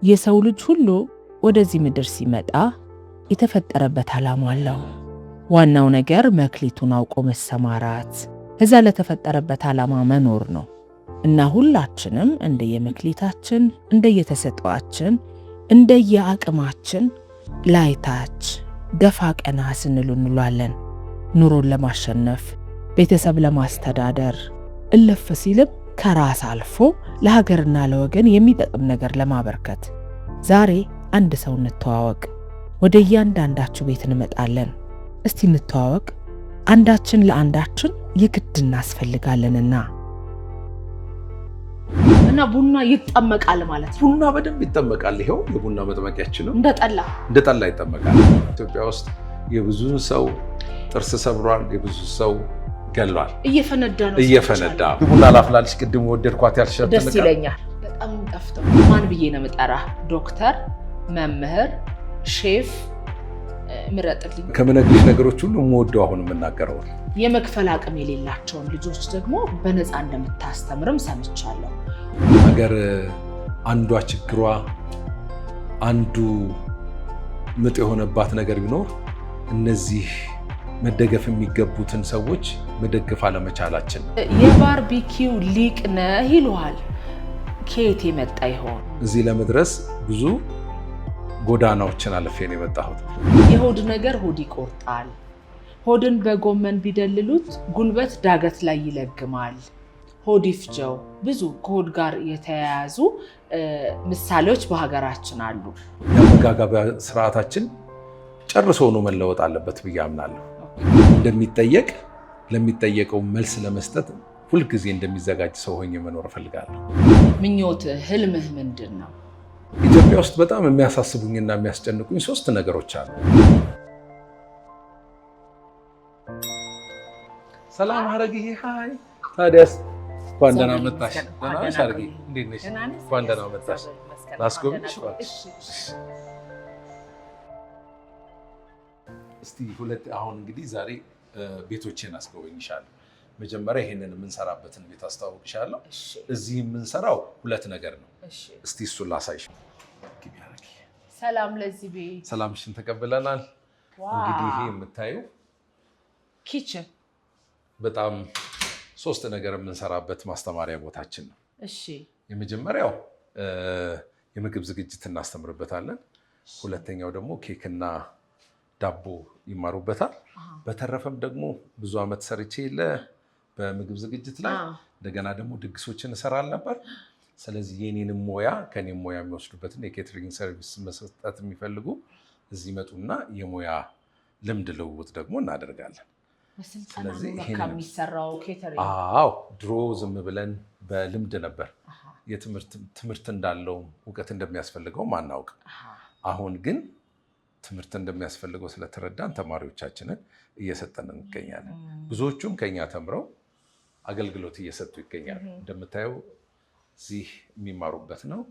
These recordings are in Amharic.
የሰው ልጅ ሁሉ ወደዚህ ምድር ሲመጣ የተፈጠረበት ዓላማ አለው። ዋናው ነገር መክሊቱን አውቆ መሰማራት፣ እዛ ለተፈጠረበት ዓላማ መኖር ነው እና ሁላችንም እንደየመክሊታችን፣ እንደየተሰጧችን፣ እንደየአቅማችን ላይታች ደፋ ቀና ስንሉ እንውላለን። ኑሮን ለማሸነፍ፣ ቤተሰብ ለማስተዳደር፣ እልፍ ሲልም ከራስ አልፎ ለሀገርና ለወገን የሚጠቅም ነገር ለማበርከት። ዛሬ አንድ ሰው እንተዋወቅ። ወደ እያንዳንዳችሁ ቤት እንመጣለን። እስቲ እንተዋወቅ። አንዳችን ለአንዳችን የግድ እናስፈልጋለንና እና ቡና ይጠመቃል ማለት ነው። ቡና በደንብ ይጠመቃል። ይሄው የቡና መጥመቂያችን ነው። እንደ ጠላ ይጠመቃል። ኢትዮጵያ ውስጥ የብዙ ሰው ጥርስ ሰብሯል፣ የብዙ ሰው ገሏል። እየፈነዳ ቡና ላፍላልሽ። ቅድም ወደድኳት ያልሻት ደስ ይለኛል። በጣም ጠፍተው ማን ብዬ ነው የምጠራህ? ዶክተር፣ መምህር፣ ሼፍ ምረጥልኝ። ከምነግርሽ ነገሮች ሁሉ የምወደው አሁን የምናገረው የመክፈል አቅም የሌላቸውን ልጆች ደግሞ በነፃ እንደምታስተምርም ሰምቻለሁ። ሀገር አንዷ ችግሯ አንዱ ምጥ የሆነባት ነገር ቢኖር እነዚህ መደገፍ የሚገቡትን ሰዎች መደገፍ አለመቻላችን ነው። የባርቢኪው ሊቅ ነህ ይሉሃል። ከየት የመጣ ይሆን? እዚህ ለመድረስ ብዙ ጎዳናዎችን አልፌ ነው የመጣሁት። የሆድ ነገር ሆድ ይቆርጣል። ሆድን በጎመን ቢደልሉት ጉልበት ዳገት ላይ ይለግማል። ሆድ ይፍጀው። ብዙ ከሆድ ጋር የተያያዙ ምሳሌዎች በሀገራችን አሉ። የአመጋገብ ስርዓታችን ጨርሶ ነው መለወጥ አለበት ብዬ አምናለሁ። እንደሚጠየቅ ለሚጠየቀው መልስ ለመስጠት ሁልጊዜ እንደሚዘጋጅ ሰው ሆኜ መኖር እፈልጋለሁ። ምኞትህ፣ ህልምህ ምንድን ነው? ኢትዮጵያ ውስጥ በጣም የሚያሳስቡኝና የሚያስጨንቁኝ 3 ነገሮች አሉ። ሰላም ሐረግዬ። ሃይ ታዲያስ እንኳን ደህና መጣሽ። ደህና ነሽ ሐረግዬ? እንዴት ነሽ? እንኳን ደህና መጣሽ። ላስጎብኝሽ እባክሽ። እስቲ አሁን እንግዲህ ዛሬ ቤቶቼን አስጎበኝሻለሁ። መጀመሪያ ይሄንን የምንሰራበትን ቤት አስተዋውቅሻለሁ። እዚህ የምንሰራው 2 ነገር ነው። እስቲ እሱን ላሳይሽ። ሰላም ለዚህ ቤት። ሰላምሽን ተቀብለናል። እንግዲህ ይሄ የምታዩ ኪችን በጣም 3 ነገር የምንሰራበት ማስተማሪያ ቦታችን ነው። እሺ፣ የመጀመሪያው የምግብ ዝግጅት እናስተምርበታለን። ሁለተኛው ደግሞ ኬክና ዳቦ ይማሩበታል። በተረፈም ደግሞ ብዙ ዓመት ሰርቼ በምግብ ዝግጅት ላይ እንደገና ደግሞ ድግሶችን እሰራል ነበር። ስለዚህ የኔንም ሙያ ከኔም ሙያ የሚወስዱበትን የኬተሪንግ ሰርቪስ መስጠት የሚፈልጉ እዚህ ይመጡና የሙያ ልምድ ልውውጥ ደግሞ እናደርጋለን። ስለዚህ የሚሰራው ኬተሪንግ ድሮ ዝም ብለን በልምድ ነበር። ትምህርት እንዳለው እውቀት እንደሚያስፈልገው ማናውቅ። አሁን ግን ትምህርት እንደሚያስፈልገው ስለተረዳን ተማሪዎቻችንን እየሰጠን እንገኛለን። ብዙዎቹም ከኛ ተምረው አገልግሎት እየሰጡ ይገኛሉ። እንደምታየው እዚህ የሚማሩበት ነው።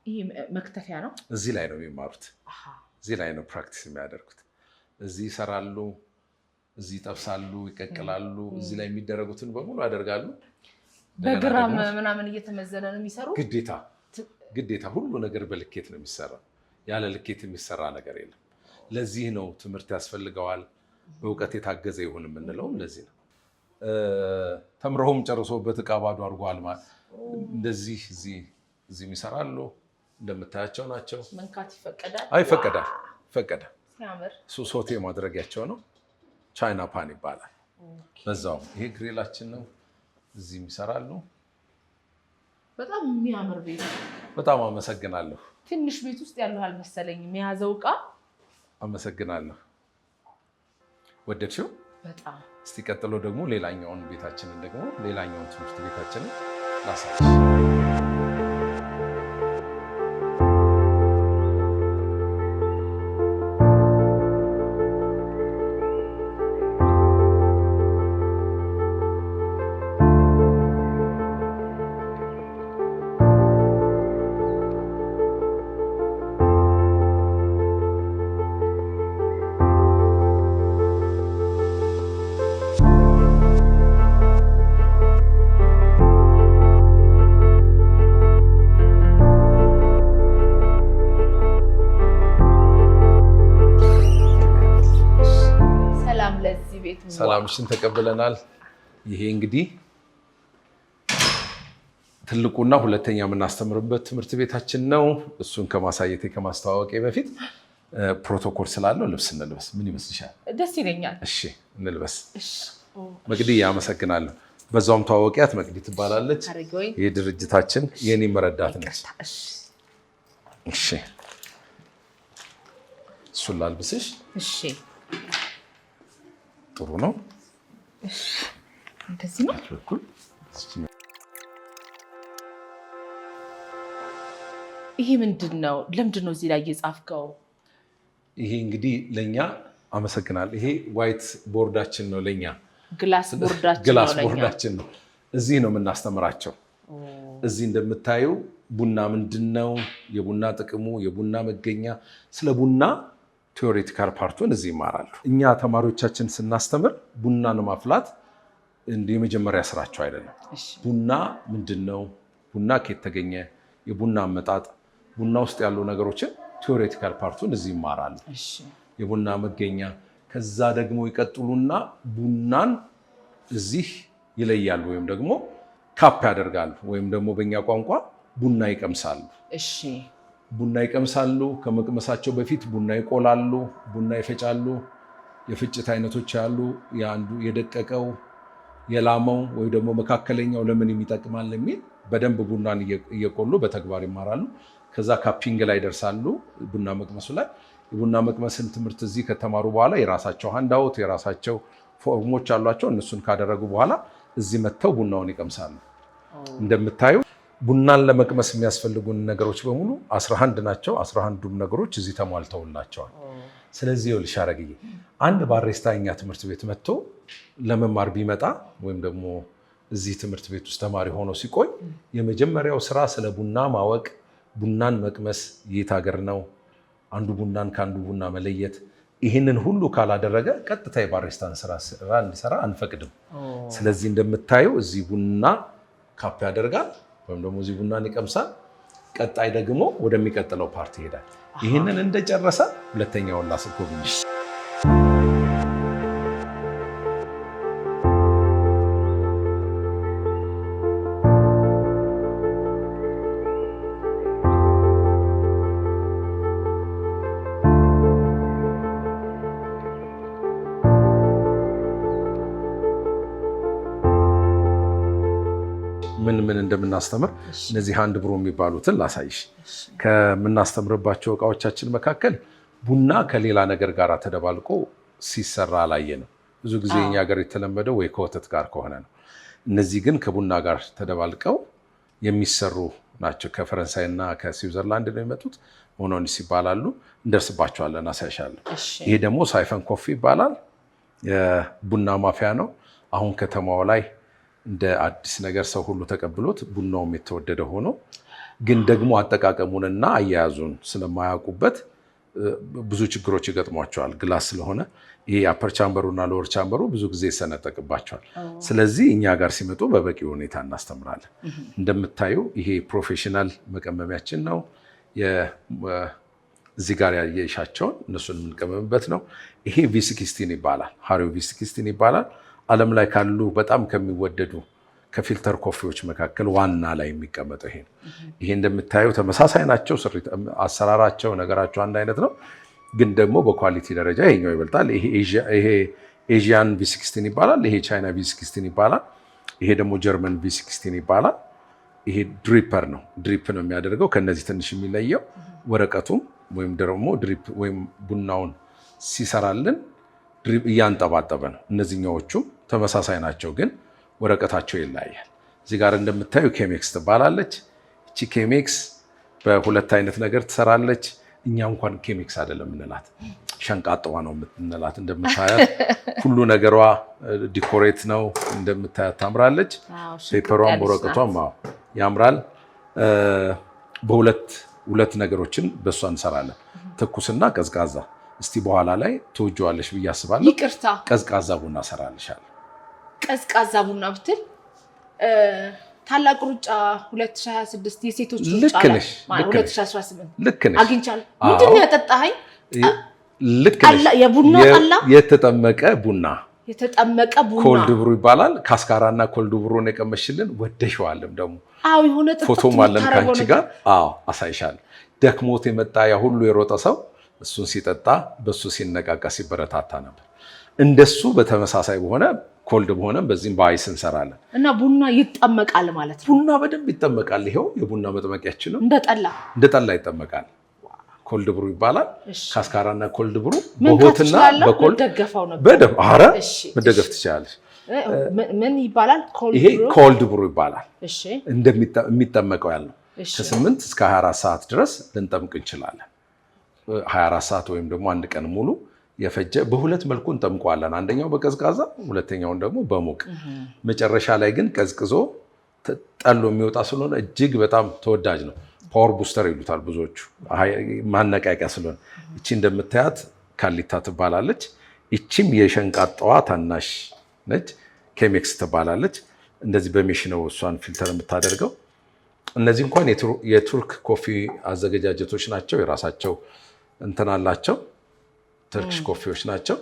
ይሄ መክተፊያ ነው። እዚህ ላይ ነው የሚማሩት። እዚህ ላይ ነው ፕራክቲስ የሚያደርጉት። እዚህ ይሰራሉ፣ እዚህ ይጠብሳሉ፣ ይቀቅላሉ። እዚህ ላይ የሚደረጉትን በሙሉ ያደርጋሉ። በግራም ምናምን እየተመዘነ ነው የሚሰሩ። ግዴታ ሁሉ ነገር በልኬት ነው የሚሰራ። ያለ ልኬት የሚሰራ ነገር የለም። ለዚህ ነው ትምህርት ያስፈልገዋል። በእውቀት የታገዘ ይሁን የምንለውም ለዚህ ነው። ተምረውም ጨርሶበት ዕቃ ባዶ አድርጓል ማለት እንደዚህ እዚህ ይሰራሉ። እንደምታያቸው ናቸው። መንካት ይፈቀዳል? ይፈቀዳል። ሲያምር። ሶቴ ማድረጊያቸው ነው። ቻይና ፓን ይባላል። በዛው ይሄ ግሪላችን ነው። እዚህም ይሰራሉ። በጣም የሚያምር ቤት። በጣም አመሰግናለሁ። ትንሽ ቤት ውስጥ ያለው አልመሰለኝም የያዘው ዕቃ። አመሰግናለሁ። ወደድሽው? በጣም። እስቲ ቀጥሎ ደግሞ ሌላኛውን ትምህርት ቤታችንን ላሳይሽ። ቤት ሰላምሽን ተቀብለናል። ይሄ እንግዲህ ትልቁና ሁለተኛ የምናስተምርበት ትምህርት ቤታችን ነው። እሱን ከማሳየቴ ከማስተዋወቄ በፊት ፕሮቶኮል ስላለው ልብስ እንልበስ። ምን ይመስልሻል? ደስ ይለኛል። እሺ እንልበስ። መቅዲ አመሰግናለሁ። በዛውም ተዋወቂያት፣ መቅዲ ትባላለች። ይህ ድርጅታችን የኔ መረዳት ነች። እሺ እሱን ላልብስሽ። እሺ ጥሩ ነው። እንደዚህ ነው። ይሄ ምንድን ነው? ለምንድን ነው እዚህ ላይ እየጻፍከው? ይሄ እንግዲህ ለእኛ አመሰግናለሁ። ይሄ ዋይት ቦርዳችን ነው ለእኛ ግላስ ቦርዳችን ነው። እዚህ ነው የምናስተምራቸው። እዚህ እንደምታዩ ቡና ምንድን ነው፣ የቡና ጥቅሙ፣ የቡና መገኛ፣ ስለ ቡና ቴዎሬቲካል ፓርቱን እዚህ ይማራሉ። እኛ ተማሪዎቻችን ስናስተምር ቡናን ማፍላት እንዲህ የመጀመሪያ ስራቸው አይደለም። ቡና ምንድን ነው፣ ቡና ከየት ተገኘ፣ የቡና አመጣጥ፣ ቡና ውስጥ ያሉ ነገሮችን ቴዎሬቲካል ፓርቱን እዚህ ይማራሉ። የቡና መገኛ። ከዛ ደግሞ ይቀጥሉና ቡናን እዚህ ይለያሉ፣ ወይም ደግሞ ካፕ ያደርጋሉ፣ ወይም ደግሞ በእኛ ቋንቋ ቡና ይቀምሳሉ። ቡና ይቀምሳሉ። ከመቅመሳቸው በፊት ቡና ይቆላሉ፣ ቡና ይፈጫሉ። የፍጭት አይነቶች ያሉ፣ የአንዱ የደቀቀው፣ የላመው ወይ ደግሞ መካከለኛው ለምን የሚጠቅማል የሚል በደንብ ቡናን እየቆሉ በተግባር ይማራሉ። ከዛ ካፒንግ ላይ ይደርሳሉ። ቡና መቅመሱ ላይ የቡና መቅመስን ትምህርት እዚህ ከተማሩ በኋላ የራሳቸው ሃንዳውት የራሳቸው ፎርሞች አሏቸው። እነሱን ካደረጉ በኋላ እዚህ መጥተው ቡናውን ይቀምሳሉ። እንደምታዩ ቡናን ለመቅመስ የሚያስፈልጉን ነገሮች በሙሉ 11 ናቸው። 11ዱም ነገሮች እዚህ ተሟልተውላቸዋል። ስለዚህ ይኸውልሽ አረግዬ አንድ ባሪስታ እኛ ትምህርት ቤት መጥቶ ለመማር ቢመጣ ወይም ደግሞ እዚህ ትምህርት ቤት ውስጥ ተማሪ ሆኖ ሲቆይ የመጀመሪያው ስራ ስለ ቡና ማወቅ፣ ቡናን መቅመስ፣ የት ሀገር ነው፣ አንዱ ቡናን ከአንዱ ቡና መለየት። ይህንን ሁሉ ካላደረገ ቀጥታ የባሪስታን ስራ እንዲሰራ አንፈቅድም። ስለዚህ እንደምታየው እዚህ ቡና ካፕ ያደርጋል ወይም ደግሞ እዚህ ቡናን ይቀምሳል። ቀጣይ ደግሞ ወደሚቀጥለው ፓርቲ ይሄዳል። ይህንን እንደጨረሰ ሁለተኛውን ላስጎብኝሽ። ምን እንደምናስተምር እነዚህ ሃንድ ብሮ የሚባሉትን ላሳይሽ። ከምናስተምርባቸው እቃዎቻችን መካከል ቡና ከሌላ ነገር ጋር ተደባልቆ ሲሰራ አላየንም። ብዙ ጊዜ እኛ ሀገር የተለመደው ወይ ከወተት ጋር ከሆነ ነው። እነዚህ ግን ከቡና ጋር ተደባልቀው የሚሰሩ ናቸው። ከፈረንሳይና ከስዊዘርላንድ ነው የመጡት። ሞኖኒስ ይባላሉ። እንደርስባቸዋለን፣ አሳይሻለሁ። ይሄ ደግሞ ሳይፈን ኮፊ ይባላል። የቡና ማፊያ ነው። አሁን ከተማው ላይ እንደ አዲስ ነገር ሰው ሁሉ ተቀብሎት ቡናውም የተወደደ ሆኖ ግን ደግሞ አጠቃቀሙንና አያያዙን ስለማያውቁበት ብዙ ችግሮች ይገጥሟቸዋል። ግላስ ስለሆነ ይሄ አፐር ቻምበሩና ሎወር ቻምበሩ ብዙ ጊዜ ይሰነጠቅባቸዋል። ስለዚህ እኛ ጋር ሲመጡ በበቂ ሁኔታ እናስተምራለን። እንደምታዩ ይሄ ፕሮፌሽናል መቀመሚያችን ነው። እዚህ ጋር ያየሻቸውን እነሱን የምንቀመምበት ነው። ይሄ ቪ16 ይባላል። ሃሪው ቪ16 ይባላል። ዓለም ላይ ካሉ በጣም ከሚወደዱ ከፊልተር ኮፊዎች መካከል ዋና ላይ የሚቀመጠው ይሄ ነው። ይሄ እንደምታዩ ተመሳሳይ ናቸው። አሰራራቸው፣ ነገራቸው አንድ አይነት ነው። ግን ደግሞ በኳሊቲ ደረጃ ይሄኛው ይበልጣል። ይሄ ኤዥያን ቪ16 ይባላል። ይሄ ቻይና ቪ16 ይባላል። ይሄ ደግሞ ጀርመን ቪ16 ይባላል። ይሄ ድሪፐር ነው። ድሪፕ ነው የሚያደርገው። ከነዚህ ትንሽ የሚለየው ወረቀቱም ወይም ደግሞ ድሪፕ ወይም ቡናውን ሲሰራልን ድሪፕ እያንጠባጠበ ነው። እነዚህኛዎቹም ተመሳሳይ ናቸው፣ ግን ወረቀታቸው ይለያያል። እዚህ ጋር እንደምታዩ ኬሜክስ ትባላለች። እቺ ኬሜክስ በሁለት አይነት ነገር ትሰራለች። እኛ እንኳን ኬሜክስ አይደለም የምንላት፣ ሸንቃጠዋ ነው የምንላት። እንደምታያት ሁሉ ነገሯ ዲኮሬት ነው። እንደምታያት ታምራለች። ፔፐሯም ወረቀቷም ያምራል። በሁለት ነገሮችን በእሷ እንሰራለን፣ ትኩስና ቀዝቃዛ። እስቲ በኋላ ላይ ትወጂዋለሽ ብዬ አስባለሁ። ይቅርታ፣ ቀዝቃዛ ቡና እሰራልሻለሁ። ቀዝቃዛ ቡና ብትል ታላቅ ሩጫ 2026 የሴቶች ሩጫ 2018 ልክ ነሽ አግኝቻለሁ። ምንድን ነው ያጠጣኸኝ? ልክ ነሽ። የቡና ጠላ፣ የተጠመቀ ቡና የተጠመቀ ቡና ኮልድ ብሩ ይባላል። ካስካራና ኮልድ ብሩን የቀመሽልን ወደሽዋልም ደግሞ አዎ የሆነ ፎቶም አለን ካንቺ ጋር አዎ አሳይሻለሁ። ደክሞት የመጣ ያ ሁሉ የሮጠ ሰው እሱን ሲጠጣ በሱ ሲነቃቃ ሲበረታታ ነበር። እንደሱ በተመሳሳይ በሆነ ኮልድ በሆነም በዚህም በአይስ እንሰራለን እና ቡና ይጠመቃል ማለት ነው። ቡና በደንብ ይጠመቃል። ይሄው የቡና መጥመቂያችን ነው። እንደ ጠላ ይጠመቃል። ኮልድ ብሩ ይባላል። ካስካራና ኮልድ ብሩ በሆትና በኮልድ ደገፈው ነበር በደንብ አረ መደገፍ ትችላለሽ። ምን ይባላል? ይሄ ኮልድ ብሩ ይባላል። እሺ እንደሚጠመቀው ያለው ከ8 እስከ 24 ሰዓት ድረስ ልንጠምቅ እንችላለን። 24 ሰዓት ወይም ደግሞ አንድ ቀን ሙሉ የፈጀ በሁለት መልኩ እንጠምቀዋለን። አንደኛው በቀዝቃዛ ሁለተኛውን ደግሞ በሙቅ። መጨረሻ ላይ ግን ቀዝቅዞ ጠሎ የሚወጣ ስለሆነ እጅግ በጣም ተወዳጅ ነው። ፓወር ቡስተር ይሉታል ብዙዎቹ፣ ማነቃቂያ ስለሆነ። እቺ እንደምታያት ካሊታ ትባላለች። እቺም የሸንቃጣዋ ታናሽ ነች፣ ኬሜክስ ትባላለች። እንደዚህ በሜሽ ነው እሷን ፊልተር የምታደርገው። እነዚህ እንኳን የቱርክ ኮፊ አዘገጃጀቶች ናቸው። የራሳቸው እንትን አላቸው። ተርኪሽ ኮፊዎች ናቸው።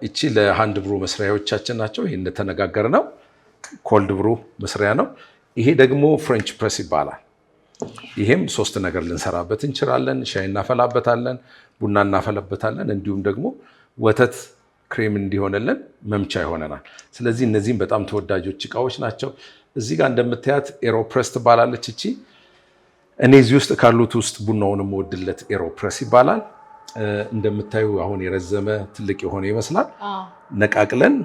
እቺ ለሃንድ ብሩ መስሪያዎቻችን ናቸው። ይሄ እንደተነጋገር ነው ኮልድ ብሩ መስሪያ ነው። ይሄ ደግሞ ፍሬንች ፕሬስ ይባላል። ይሄም 3 ነገር ልንሰራበት እንችላለን። ሻይ እናፈላበታለን፣ ቡና እናፈላበታለን፣ እንዲሁም ደግሞ ወተት ክሬም እንዲሆንልን መምቻ ይሆነናል። ስለዚህ እነዚህም በጣም ተወዳጆች እቃዎች ናቸው። እዚህ ጋር እንደምታያት ኤሮፕሬስ ትባላለች። እቺ እኔ እዚህ ውስጥ ካሉት ውስጥ ቡናውን የምወድለት ኤሮፕሬስ ይባላል። እንደምታዩ አሁን የረዘመ ትልቅ የሆነ ይመስላል። ነቃቅለን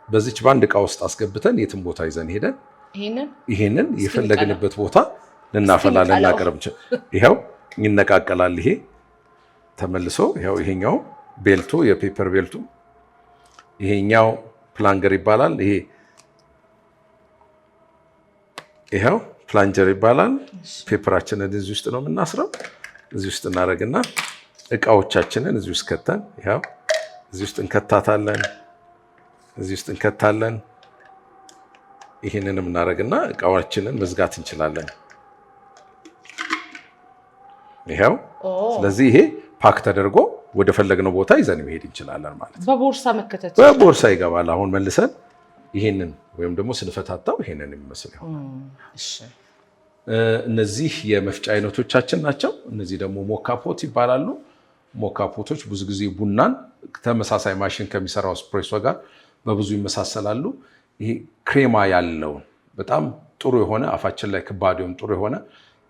በዚች በአንድ እቃ ውስጥ አስገብተን የትም ቦታ ይዘን ሄደን ይሄንን የፈለግንበት ቦታ ልናፈላ ልናቀርብ ይሄው ይነቃቀላል። ይሄ ተመልሶ ይሄው ይሄኛው ቤልቱ የፔፐር ቤልቱ ይሄኛው ፕላንገር ይባላል። ይሄው ፕላንጀር ይባላል። ፔፐራችንን እዚህ ውስጥ ነው የምናስረው። እዚህ ውስጥ እናደርግና እቃዎቻችንን እዚህ ውስጥ ከተን ይሄው እዚህ ውስጥ እንከታታለን። እዚህ ውስጥ እንከታለን። ይሄንንም እናደርግና እቃዎቻችንን መዝጋት እንችላለን። ይሄው ስለዚህ ይሄ ፓክ ተደርጎ ወደ ፈለግነው ቦታ ይዘን መሄድ እንችላለን ማለት ነው። በቦርሳ ይገባል። አሁን መልሰን ይሄንን ወይም ደግሞ ስንፈታታው ይሄንን የሚመስል ይሆናል። እነዚህ የመፍጫ አይነቶቻችን ናቸው። እነዚህ ደግሞ ሞካፖት ይባላሉ። ሞካፖቶች ብዙ ጊዜ ቡናን ተመሳሳይ ማሽን ከሚሰራው ስፕሬሶ ጋር በብዙ ይመሳሰላሉ። ይሄ ክሬማ ያለውን በጣም ጥሩ የሆነ አፋችን ላይ ከባዲውም ጥሩ የሆነ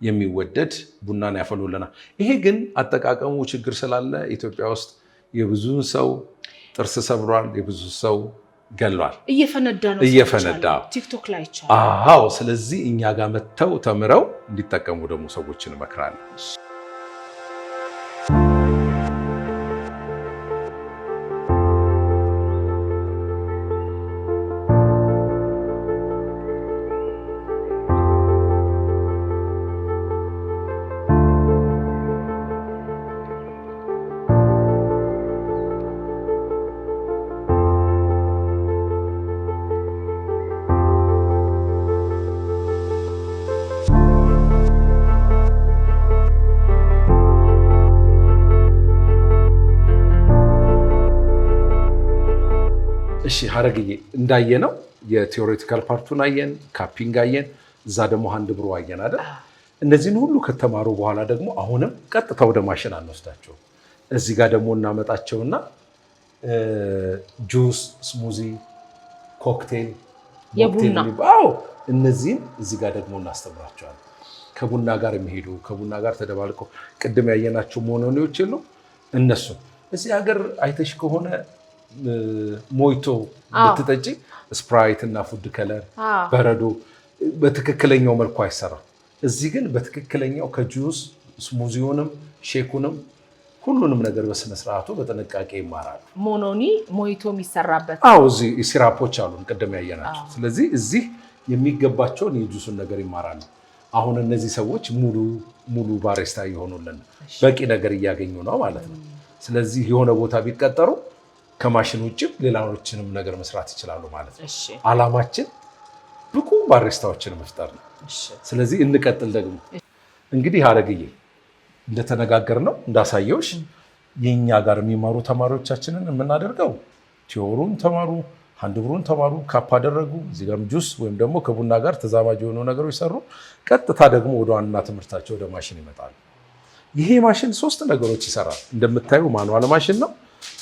የሚወደድ ቡናን ያፈሉልናል። ይሄ ግን አጠቃቀሙ ችግር ስላለ ኢትዮጵያ ውስጥ የብዙ ሰው ጥርስ ሰብሯል፣ የብዙ ሰው ገሏል። እየፈነዳ ቲክቶክ ላይ ይቻላል። አዎ። ስለዚህ እኛ ጋር መጥተው ተምረው እንዲጠቀሙ ደግሞ ሰዎችን እመክራለሁ። እሺ ሀረግዬ እንዳየነው የቲዮሬቲካል ፓርቱን አየን፣ ካፒንግ አየን፣ እዛ ደግሞ ሃንድ ብሩ አየን አይደል? እነዚህን ሁሉ ከተማሩ በኋላ ደግሞ አሁንም ቀጥታ ወደ ማሽን አንወስዳቸው። እዚህ ጋር ደግሞ እናመጣቸውና ጁስ፣ ስሙዚ፣ ኮክቴል፣ የቡና እነዚህን እዚህ ጋር ደግሞ እናስተምራቸዋለን። ከቡና ጋር የሚሄዱ ከቡና ጋር ተደባልቀው ቅድም ያየናቸው ሞኖኒዎች የሉ እነሱ እዚህ ሀገር አይተሽ ከሆነ ሞይቶ ብትጠጪ ስፕራይት እና ፉድ ከለር በረዶ በትክክለኛው መልኩ አይሰራም። እዚህ ግን በትክክለኛው ከጁስ ስሙዚውንም ሼኩንም ሁሉንም ነገር በስነስርዓቱ በጥንቃቄ ይማራሉ። ሞኖኒ ሞይቶ የሚሰራበት እዚህ ሲራፖች አሉን ቅድም ያየናቸው። ስለዚህ እዚህ የሚገባቸውን የጁሱን ነገር ይማራሉ። አሁን እነዚህ ሰዎች ሙሉ ባሪስታ እየሆኑልን በቂ ነገር እያገኙ ነው ማለት ነው። ስለዚህ የሆነ ቦታ ቢቀጠሩ ከማሽን ውጭም ሌሎችንም ነገር መስራት ይችላሉ ማለት ነው። አላማችን ብቁ ባሪስታዎችን መፍጠር ነው። ስለዚህ እንቀጥል። ደግሞ እንግዲህ ሀረግዬ እንደተነጋገርነው እንዳሳየውሽ የኛ ጋር የሚማሩ ተማሪዎቻችንን የምናደርገው ቲዮሩን ተማሩ፣ አንድ ብሩን ተማሩ፣ ካፕ አደረጉ። እዚህ ጋርም ጁስ ወይም ደግሞ ከቡና ጋር ተዛማጅ የሆኑ ነገሮች ሰሩ። ቀጥታ ደግሞ ወደ ዋና ትምህርታቸው ወደ ማሽን ይመጣሉ። ይሄ ማሽን 3 ነገሮች ይሰራል። እንደምታዩ ማኑዋል ማሽን ነው።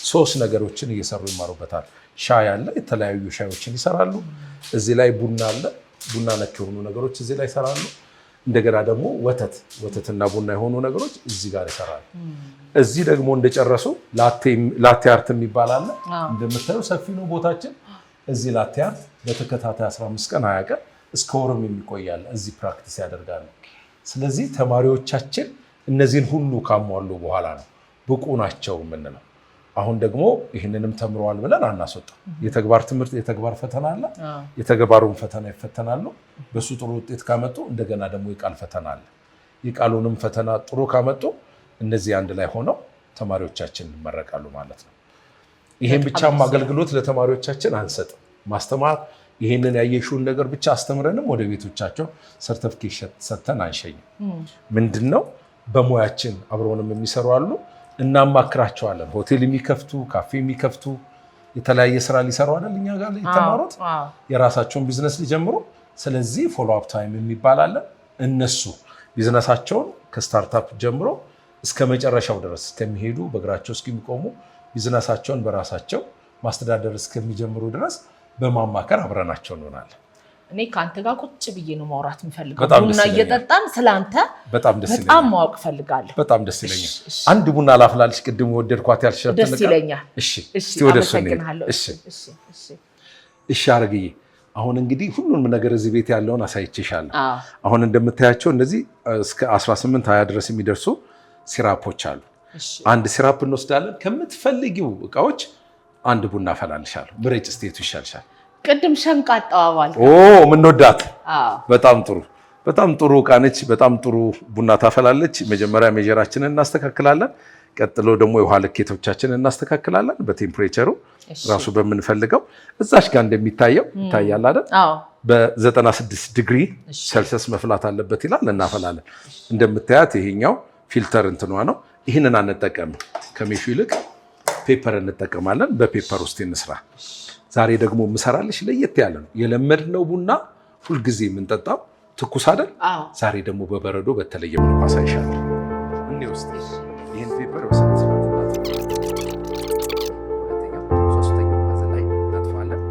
3 ነገሮችን እየሰሩ ይማሩበታል። ሻይ አለ፣ የተለያዩ ሻዮችን ይሰራሉ። እዚህ ላይ ቡና አለ፣ ቡና ነክ የሆኑ ነገሮች እዚህ ላይ ይሰራሉ። እንደገና ደግሞ ወተትና ቡና የሆኑ ነገሮች እዚህ ጋር ይሰራሉ። እዚህ ደግሞ እንደጨረሱ ላቴ አርት የሚባል አለ። እንደምታዩ ሰፊ ነው ቦታችን። እዚህ ላቴ አርት በተከታታይ 15 ቀን 20 ቀን እስከ ወርም የሚቆያል እዚህ ፕራክቲስ ያደርጋሉ። ስለዚህ ተማሪዎቻችን እነዚህን ሁሉ ካሟሉ በኋላ ነው ብቁ ናቸው የምንለው። አሁን ደግሞ ይህንንም ተምረዋል ብለን አናስወጣም። የተግባር ትምህርት የተግባር ፈተና አለ። የተግባሩን ፈተና ይፈተናሉ። በሱ ጥሩ ውጤት ካመጡ እንደገና ደግሞ የቃል ፈተና አለ። የቃሉንም ፈተና ጥሩ ካመጡ እነዚህ አንድ ላይ ሆነው ተማሪዎቻችን ይመረቃሉ ማለት ነው። ይሄን ብቻም አገልግሎት ለተማሪዎቻችን አንሰጥም። ማስተማር ይሄንን ያየሽውን ነገር ብቻ አስተምረንም ወደ ቤቶቻቸው ሰርተፊኬት ሰጥተን አንሸኝም። ምንድነው በሙያችን አብረውንም የሚሰሩ አሉ። እናማክራቸዋለን። ሆቴል የሚከፍቱ ካፌ የሚከፍቱ የተለያየ ስራ ሊሰሩ አይደል እኛ ጋር የተማሩት የራሳቸውን ቢዝነስ ሊጀምሩ። ስለዚህ ፎሎ አፕ ታይም የሚባል አለ። እነሱ ቢዝነሳቸውን ከስታርታፕ ጀምሮ እስከ መጨረሻው ድረስ እስከሚሄዱ በእግራቸው እስከሚቆሙ ቢዝነሳቸውን በራሳቸው ማስተዳደር እስከሚጀምሩ ድረስ በማማከር አብረናቸው እንሆናለን። እኔ ከአንተ ጋር ቁጭ ብዬ ነው ማውራት የምፈልገው። ቡና እየጠጣን ስለአንተ በጣም ማወቅ ፈልጋለሁ። በጣም ደስ ይለኛል። አንድ ቡና ላፍላልሽ፣ ቅድም ወደድኳት ያልሻት ደስ ይለኛል። እስቲ ወደ እሱ እሺ አረግዬ፣ አሁን እንግዲህ ሁሉንም ነገር እዚህ ቤት ያለውን አሳይቼሻለሁ። አሁን እንደምታያቸው እነዚህ እስከ 18 20 ድረስ የሚደርሱ ሲራፖች አሉ። አንድ ሲራፕ እንወስዳለን። ከምትፈልጊው እቃዎች አንድ ቡና አፈላልሻለሁ። ምረጭ፣ ስቴቱ ይሻልሻል። ቅድም ሸንቃጣው አባል ምንወዳት በጣም ጥሩ እቃ ነች። በጣም ጥሩ ቡና ታፈላለች። መጀመሪያ ሜጀራችንን እናስተካክላለን። ቀጥሎ ደግሞ የውሃ ልኬቶቻችንን እናስተካክላለን። በቴምፕሬቸሩ ራሱ በምንፈልገው እዛሽ ጋር እንደሚታየው ይታያል አይደል? በ96 ዲግሪ ሴልሲየስ መፍላት አለበት ይላል። እናፈላለን። እንደምታያት ይሄኛው ፊልተር እንትኗ ነው። ይህንን አንጠቀምም። ከሜሹ ይልቅ ፔፐር እንጠቀማለን። በፔፐር ውስጥ እንስራ። ዛሬ ደግሞ ምሰራልሽ ለየት ያለ ነው። የለመድነው ቡና ሁልጊዜ የምንጠጣው ትኩስ አይደል? ዛሬ ደግሞ በበረዶ በተለየ መልኩ አሳይሻለሁ። እኔ ውስጥ ይህን ፔፐር በስነ ስርዓት ሶስተኛው ማዕዘን ላይ እናጥፋለን።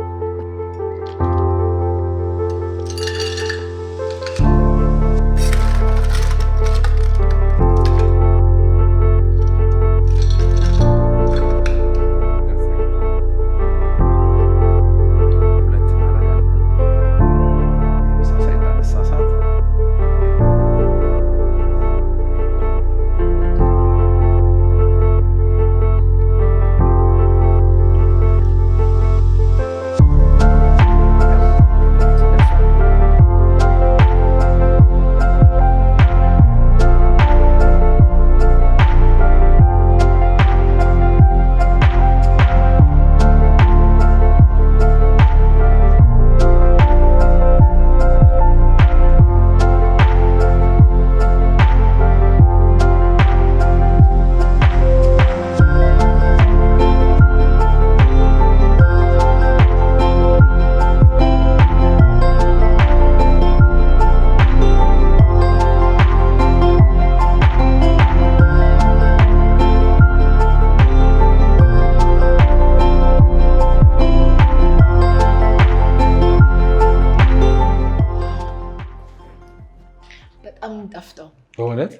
በእውነት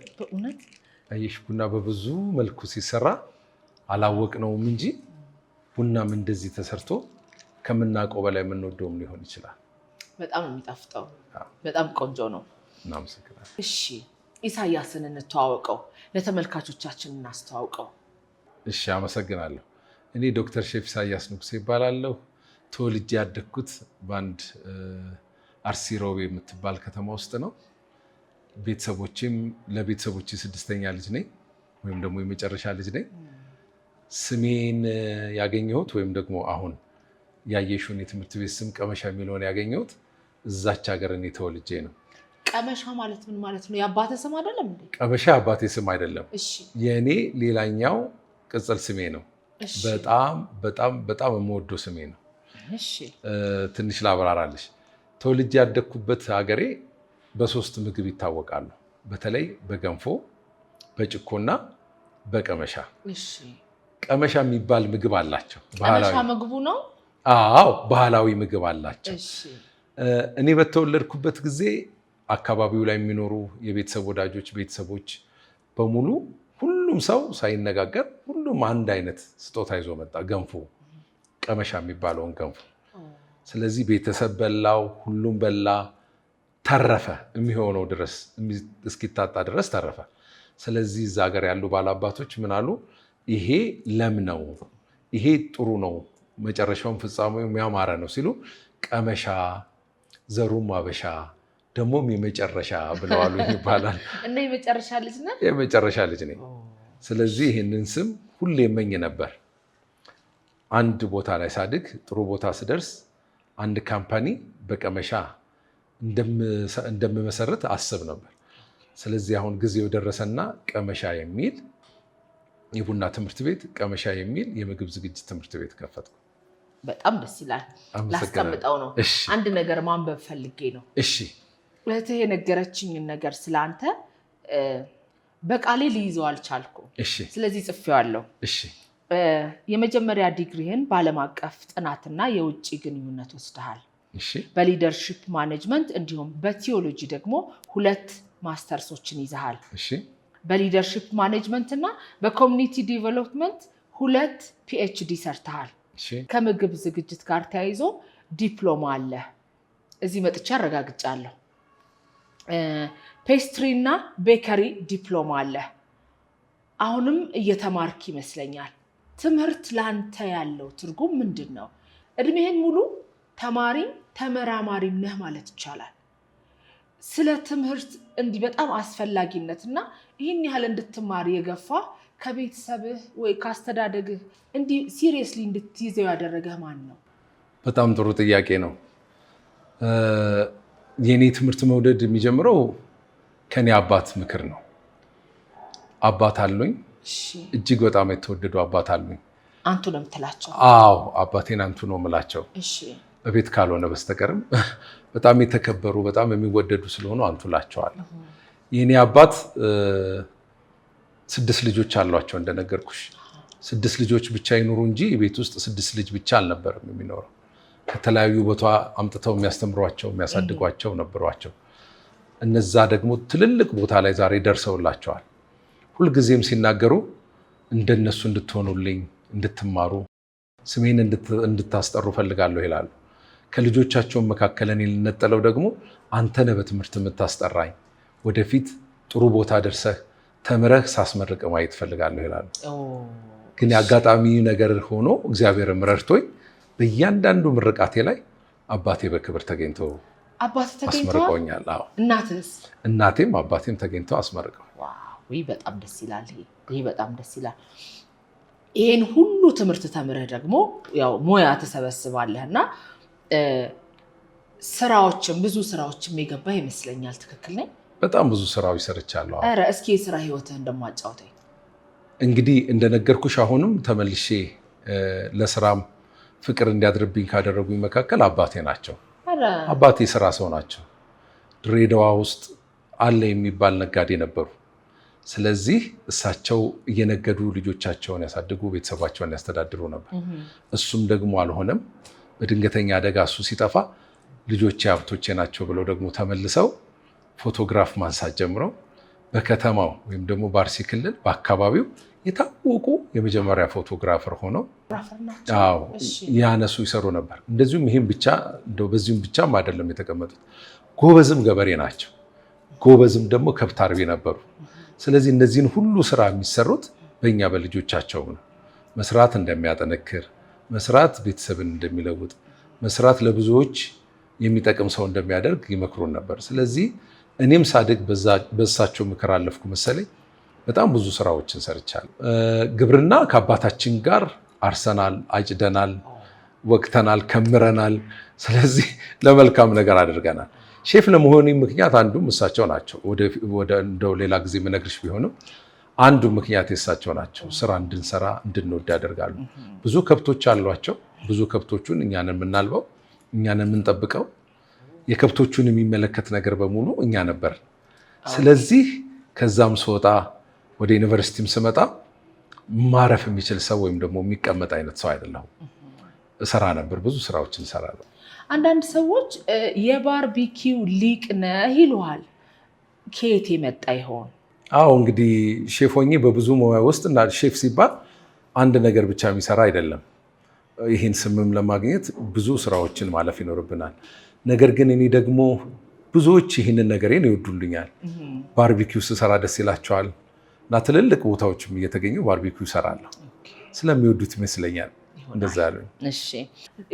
አየሽ፣ ቡና በብዙ መልኩ ሲሰራ አላወቅነውም እንጂ ቡናም እንደዚህ ተሰርቶ ከምናውቀው በላይ የምንወደውም ሊሆን ይችላል። በጣም የሚጣፍጠው በጣም ቆንጆ ነው። እናመሰግናለን። እሺ ኢሳያስን እንተዋወቀው፣ ለተመልካቾቻችን እናስተዋውቀው። እሺ አመሰግናለሁ። እኔ ዶክተር ሼፍ ኢሳያስ ንጉሴ ይባላለሁ። ተወልጄ ያደግኩት በአንድ አርሲ ሮቤ የምትባል ከተማ ውስጥ ነው። ለቤተሰቦቼ 6ኛ ልጅ ነኝ፣ ወይም ደግሞ የመጨረሻ ልጅ ነኝ። ስሜን ያገኘሁት ወይም ደግሞ አሁን ያየሽውን የትምህርት ቤት ስም ቀመሻ የሚለውን ያገኘሁት እዛች ሀገር እኔ ተወልጄ ነው። ቀመሻ ማለት ምን ማለት ነው? የአባቴ ስም አይደለም እንዴ? ቀመሻ አባቴ ስም አይደለም። እሺ፣ የእኔ ሌላኛው ቅጽል ስሜ ነው። በጣም በጣም በጣም የምወደው ስሜ ነው። ትንሽ ላብራራለሽ። ተወልጄ ያደግኩበት ሀገሬ በ3 ምግብ ይታወቃሉ። በተለይ በገንፎ፣ በጭኮና በቀመሻ። ቀመሻ የሚባል ምግብ አላቸው። ቀመሻ ምግቡ ነው? አዎ፣ ባህላዊ ምግብ አላቸው። እኔ በተወለድኩበት ጊዜ አካባቢው ላይ የሚኖሩ የቤተሰብ ወዳጆች፣ ቤተሰቦች በሙሉ ሁሉም ሰው ሳይነጋገር ሁሉም አንድ አይነት ስጦታ ይዞ መጣ። ገንፎ፣ ቀመሻ የሚባለውን ገንፎ። ስለዚህ ቤተሰብ በላው፣ ሁሉም በላ፣ ተረፈ። የሚሆነው ድረስ እስኪታጣ ድረስ ተረፈ። ስለዚህ እዛ ሀገር ያሉ ባላባቶች ምን አሉ? ይሄ ለም ነው፣ ይሄ ጥሩ ነው፣ መጨረሻውን ፍጻሜው ያማረ ነው ሲሉ ቀመሻ፣ ዘሩም አበሻ ደግሞም የመጨረሻ ብለዋሉ ይባላል። እና የመጨረሻ ልጅ ነህ? የመጨረሻ ልጅ ነኝ። ስለዚህ ይህንን ስም ሁሌ እመኝ ነበር። አንድ ቦታ ላይ ሳድግ፣ ጥሩ ቦታ ስደርስ አንድ ካምፓኒ በቀመሻ እንደምመሰርት አስብ ነበር። ስለዚህ አሁን ጊዜው ደረሰና ቀመሻ የሚል የቡና ትምህርት ቤት፣ ቀመሻ የሚል የምግብ ዝግጅት ትምህርት ቤት ከፈትኩ። በጣም ደስ ይላል። ላስቀምጠው ነው። አንድ ነገር ማንበብ ፈልጌ ነው። እሺ። እህትህ የነገረችኝን ነገር ስለአንተ በቃሌ ሊይዘው አልቻልኩም። ስለዚህ ጽፌዋለሁ። የመጀመሪያ ዲግሪህን በዓለም አቀፍ ጥናትና የውጭ ግንኙነት ወስደሃል። በሊደርሺፕ ማኔጅመንት እንዲሁም በቲዮሎጂ ደግሞ 2 ማስተርሶችን ይዘሃል። በሊደርሺፕ ማኔጅመንት እና በኮሚኒቲ ዲቨሎፕመንት 2 ፒኤችዲ ሰርተሃል። ከምግብ ዝግጅት ጋር ተያይዞ ዲፕሎማ አለ። እዚህ መጥቻ አረጋግጫለሁ። ፔስትሪ እና ቤከሪ ዲፕሎማ አለ። አሁንም እየተማርክ ይመስለኛል። ትምህርት ላንተ ያለው ትርጉም ምንድን ነው? እድሜህን ሙሉ ተማሪም ተመራማሪም ነህ ማለት ይቻላል። ስለ ትምህርት እንዲህ በጣም አስፈላጊነትና ይህን ያህል እንድትማር የገፋ ከቤተሰብህ ወይ ካስተዳደግህ እንዲህ ሲሪየስሊ እንድትይዘው ያደረገህ ማን ነው? በጣም ጥሩ ጥያቄ ነው። የኔ ትምህርት መውደድ የሚጀምረው ከኔ አባት ምክር ነው። አባት አሉኝ። እጅግ በጣም የተወደዱ አባት አሉኝ። አንቱ ነው የምትላቸው? አዎ፣ አባቴን አንቱ ነው የምላቸው። በቤት ካልሆነ በስተቀርም በጣም የተከበሩ በጣም የሚወደዱ ስለሆኑ አንቱ ላቸዋለሁ። የኔ አባት 6 ልጆች አሏቸው እንደነገርኩሽ። 6 ልጆች ብቻ ይኑሩ እንጂ ቤት ውስጥ 6 ልጅ ብቻ አልነበረም የሚኖረው። ከተለያዩ ቦታ አምጥተው የሚያስተምሯቸው የሚያሳድጓቸው ነበሯቸው። እነዛ ደግሞ ትልልቅ ቦታ ላይ ዛሬ ደርሰውላቸዋል። ሁልጊዜም ሲናገሩ እንደነሱ እንድትሆኑልኝ፣ እንድትማሩ፣ ስሜን እንድታስጠሩ ፈልጋለሁ ይላሉ። ከልጆቻቸውን መካከል እኔ ልነጠለው ደግሞ አንተ ነህ በትምህርት የምታስጠራኝ፣ ወደፊት ጥሩ ቦታ ደርሰህ ተምረህ ሳስመርቅ ማየት ፈልጋለሁ ይላሉ። ግን የአጋጣሚ ነገር ሆኖ እግዚአብሔርም ረድቶኝ በእያንዳንዱ ምርቃቴ ላይ አባቴ በክብር ተገኝተው አስመርቀውኛል። እናትስ? እናቴም አባቴም ተገኝተው አስመርቀው። በጣም ደስ ይላል። ይሄ በጣም ደስ ይላል። ይሄን ሁሉ ትምህርት ተምረህ ደግሞ ያው ሙያ ተሰበስባለህ እና ብዙ ስራዎችም የገባ ይመስለኛል። ትክክል ነኝ? በጣም ብዙ ስራዎች ሰርቻለሁ። ኧረ እስኪ የስራ ህይወትህ እንደማጫውተኝ። እንግዲህ እንደነገርኩሽ አሁንም ተመልሼ ለስራም ፍቅር እንዲያድርብኝ ካደረጉኝ መካከል አባቴ ናቸው። አባቴ ስራ ሰው ናቸው። ድሬዳዋ ውስጥ አለ የሚባል ነጋዴ ነበሩ። ስለዚህ እሳቸው እየነገዱ ልጆቻቸውን ያሳድጉ፣ ቤተሰባቸውን ያስተዳድሩ ነበር። እሱም ደግሞ አልሆነም። በድንገተኛ አደጋ እሱ ሲጠፋ ልጆቼ ሀብቶቼ ናቸው ብለው ደግሞ ተመልሰው ፎቶግራፍ ማንሳት ጀምረው በከተማው ወይም ደግሞ በአርሲ ክልል በአካባቢው የታወቁ የመጀመሪያ ፎቶግራፈር ሆነው ያነሱ ይሰሩ ነበር። እንደዚሁም ይህም ብቻ እንደው በዚሁም ብቻም አይደለም የተቀመጡት፣ ጎበዝም ገበሬ ናቸው። ጎበዝም ደግሞ ከብት አርቢ ነበሩ። ስለዚህ እነዚህን ሁሉ ስራ የሚሰሩት በእኛ በልጆቻቸው ነው። መስራት እንደሚያጠነክር፣ መስራት ቤተሰብን እንደሚለውጥ፣ መስራት ለብዙዎች የሚጠቅም ሰው እንደሚያደርግ ይመክሩን ነበር። ስለዚህ እኔም ሳድግ በእሳቸው ምክር አለፍኩ መሰለኝ። በጣም ብዙ ስራዎችን ሰርቻለሁ። ግብርና ከአባታችን ጋር አርሰናል፣ አጭደናል፣ ወቅተናል፣ ከምረናል። ስለዚህ ለመልካም ነገር አድርገናል። ሼፍ ለመሆኔ ምክንያት አንዱም እሳቸው ናቸው። እንደው ሌላ ጊዜ የምነግርሽ ቢሆንም አንዱ ምክንያት የሳቸው ናቸው። ስራ እንድንሰራ እንድንወድ ያደርጋሉ። ብዙ ከብቶች አሏቸው። ብዙ ከብቶቹን እኛን የምናልበው እኛን የምንጠብቀው የከብቶቹን የሚመለከት ነገር በሙሉ እኛ ነበር። ስለዚህ ከዛም ስወጣ ወደ ዩኒቨርሲቲም ስመጣ ማረፍ የሚችል ሰው ወይም ደግሞ የሚቀመጥ አይነት ሰው አይደለሁም። እሰራ ነበር፣ ብዙ ስራዎችን እሰራለሁ። አንዳንድ ሰዎች የባርቢኪው ሊቅ ነህ ይሉሃል። ከየት የመጣ ይሆን? አዎ እንግዲህ ሼፍ ሆኜ በብዙ ሙያ ውስጥ እና ሼፍ ሲባል አንድ ነገር ብቻ የሚሰራ አይደለም። ይህን ስምም ለማግኘት ብዙ ስራዎችን ማለፍ ይኖርብናል። ነገር ግን እኔ ደግሞ ብዙዎች ይህንን ነገሬን ይወዱልኛል። ባርቢኪው ስሰራ ደስ ይላቸዋል እና ትልልቅ ቦታዎችም እየተገኙ ባርቢኪው እሰራለሁ። ስለሚወዱት ይመስለኛል እንደዛ ያሉኝ። እሺ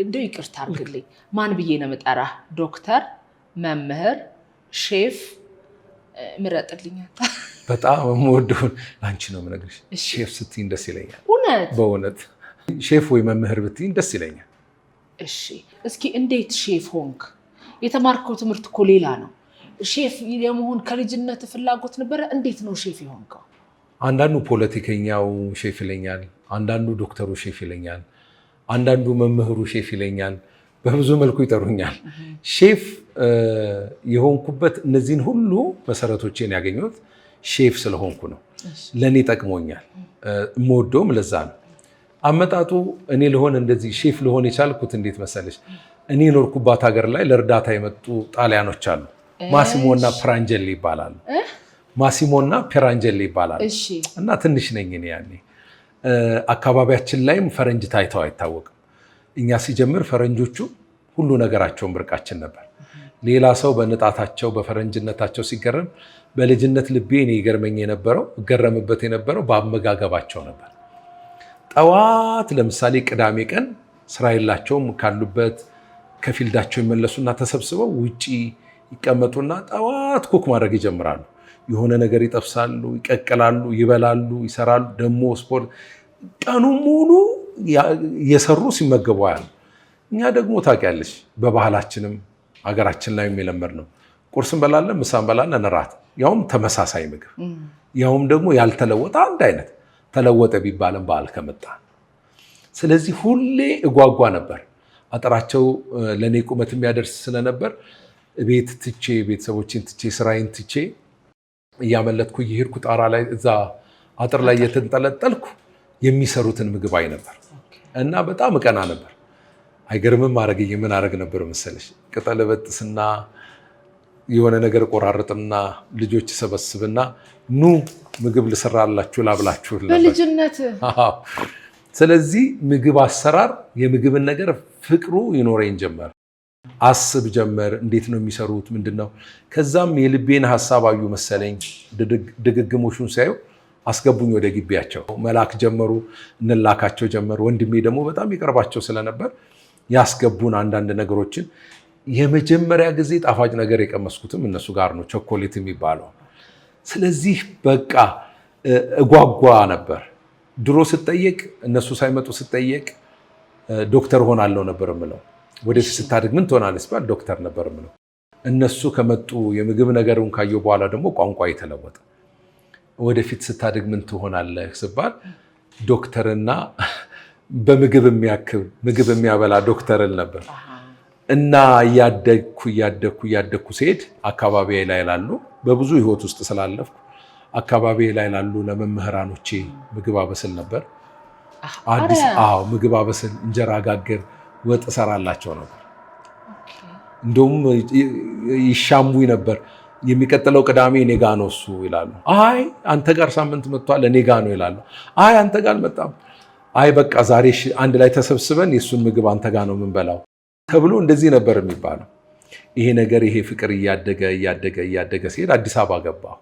እንደው ይቅርታ አድርግልኝ፣ ማን ብዬ ነው የምጠራህ? ዶክተር፣ መምህር፣ ሼፍ ምረጥልኛል። በጣም የምወደውን አንቺ ነው የምነግርሽ። ሼፍ ስትይኝ ደስ ይለኛል። በእውነት ሼፍ ወይ መምህር ብትይኝ ደስ ይለኛል። እሺ እስኪ እንዴት ሼፍ ሆንክ? የተማርከው ትምህርት እኮ ሌላ ነው። ሼፍ የመሆን ከልጅነት ፍላጎት ነበረ? እንዴት ነው ሼፍ የሆንከው? አንዳንዱ ፖለቲከኛው ሼፍ ይለኛል፣ አንዳንዱ ዶክተሩ ሼፍ ይለኛል፣ አንዳንዱ መምህሩ ሼፍ ይለኛል። በብዙ መልኩ ይጠሩኛል። ሼፍ የሆንኩበት እነዚህን ሁሉ መሰረቶችን ያገኙት ሼፍ ስለሆንኩ ነው። ለእኔ ጠቅሞኛል። የምወደውም ለዛ ነው። አመጣጡ እኔ ልሆን እንደዚህ ሼፍ ልሆን የቻልኩት እንዴት መሰለሽ? እኔ የኖርኩባት ሀገር ላይ ለእርዳታ የመጡ ጣሊያኖች አሉ። ማሲሞና ፕራንጀሊ ይባላሉ። ማሲሞና ፔራንጀሊ ይባላሉ። እና ትንሽ ነኝ እኔ ያኔ። አካባቢያችን ላይም ፈረንጅ ታይተው አይታወቅም። እኛ ሲጀምር ፈረንጆቹ ሁሉ ነገራቸውን ብርቃችን ነበር። ሌላ ሰው በንጣታቸው በፈረንጅነታቸው ሲገረም፣ በልጅነት ልቤ እኔ ይገርመኝ የነበረው እገረምበት የነበረው በአመጋገባቸው ነበር። ጠዋት ለምሳሌ ቅዳሜ ቀን ስራ የላቸውም፣ ካሉበት ከፊልዳቸው ይመለሱና ተሰብስበው ውጪ ይቀመጡና ጠዋት ኩክ ማድረግ ይጀምራሉ። የሆነ ነገር ይጠብሳሉ፣ ይቀቅላሉ፣ ይበላሉ፣ ይሰራሉ። ደግሞ ስፖርት ቀኑ ሙሉ እየሰሩ ሲመገቡ ያሉ። እኛ ደግሞ ታውቂያለሽ በባህላችንም ሀገራችን ላይ የለመድ ነው። ቁርስ እንበላለን፣ ምሳ እንበላለን፣ እራት፣ ያውም ተመሳሳይ ምግብ፣ ያውም ደግሞ ያልተለወጠ አንድ አይነት። ተለወጠ ቢባልም በዓል ከመጣ ስለዚህ ሁሌ እጓጓ ነበር። አጥራቸው ለእኔ ቁመት የሚያደርስ ስለነበር ቤት ትቼ ቤተሰቦችን ትቼ ስራዬን ትቼ እያመለጥኩ እየሄድኩ ጣራ ላይ እዛ አጥር ላይ እየተንጠለጠልኩ የሚሰሩትን ምግብ አይ ነበር እና በጣም እቀና ነበር። አይገርምም? ማረግኝ ምን አረግ ነበር መሰለሽ? ቅጠል በጥስና የሆነ ነገር ቆራርጥና ልጆች ሰበስብና ኑ ምግብ ልሰራላችሁ ላብላችሁ ነበር በልጅነት። ስለዚህ ምግብ አሰራር የምግብን ነገር ፍቅሩ ይኖረኝ ጀመር። አስብ ጀመር፣ እንዴት ነው የሚሰሩት ምንድን ነው። ከዛም የልቤን ሀሳብ አዩ መሰለኝ። ድግግሞሹን ሳዩ አስገቡኝ ወደ ግቢያቸው። መላክ ጀመሩ፣ እንላካቸው ጀመሩ። ወንድሜ ደግሞ በጣም ይቀርባቸው ስለነበር ያስገቡን አንዳንድ ነገሮችን። የመጀመሪያ ጊዜ ጣፋጭ ነገር የቀመስኩትም እነሱ ጋር ነው፣ ቾኮሌት የሚባለው። ስለዚህ በቃ እጓጓ ነበር። ድሮ ስጠየቅ እነሱ ሳይመጡ ስጠየቅ ዶክተር ሆናለሁ ነበር የምለው። ወደፊት ስታድግ ምን ትሆናለህ ሲባል ዶክተር ነበር የምለው። እነሱ ከመጡ የምግብ ነገሩን ካየሁ በኋላ ደግሞ ቋንቋ የተለወጠ። ወደፊት ስታድግ ምን ትሆናለህ ሲባል ዶክተርና በምግብ የሚያክብ ምግብ የሚያበላ ዶክተርን ነበር። እና እያደግኩ ሲሄድ አካባቢ ላይ ላሉ በብዙ ህይወት ውስጥ ስላለፍኩ አካባቢ ላይ ላሉ ለመምህራኖቼ ምግብ አበስል ነበር። ምግብ አበስል፣ እንጀራ ጋግር፣ ወጥ እሰራላቸው ነበር። እንደውም ይሻሙኝ ነበር። የሚቀጥለው ቅዳሜ እኔ ጋ ነው እሱ ይላሉ። አይ አንተ ጋር ሳምንት መጥቷል እኔ ጋ ነው ይላሉ። አይ አንተ ጋር አልመጣም። አይ በቃ ዛሬ አንድ ላይ ተሰብስበን የእሱን ምግብ አንተ ጋ ነው የምንበላው ተብሎ እንደዚህ ነበር የሚባለው። ይሄ ነገር ይሄ ፍቅር እያደገ ሲሄድ አዲስ አበባ ገባሁ።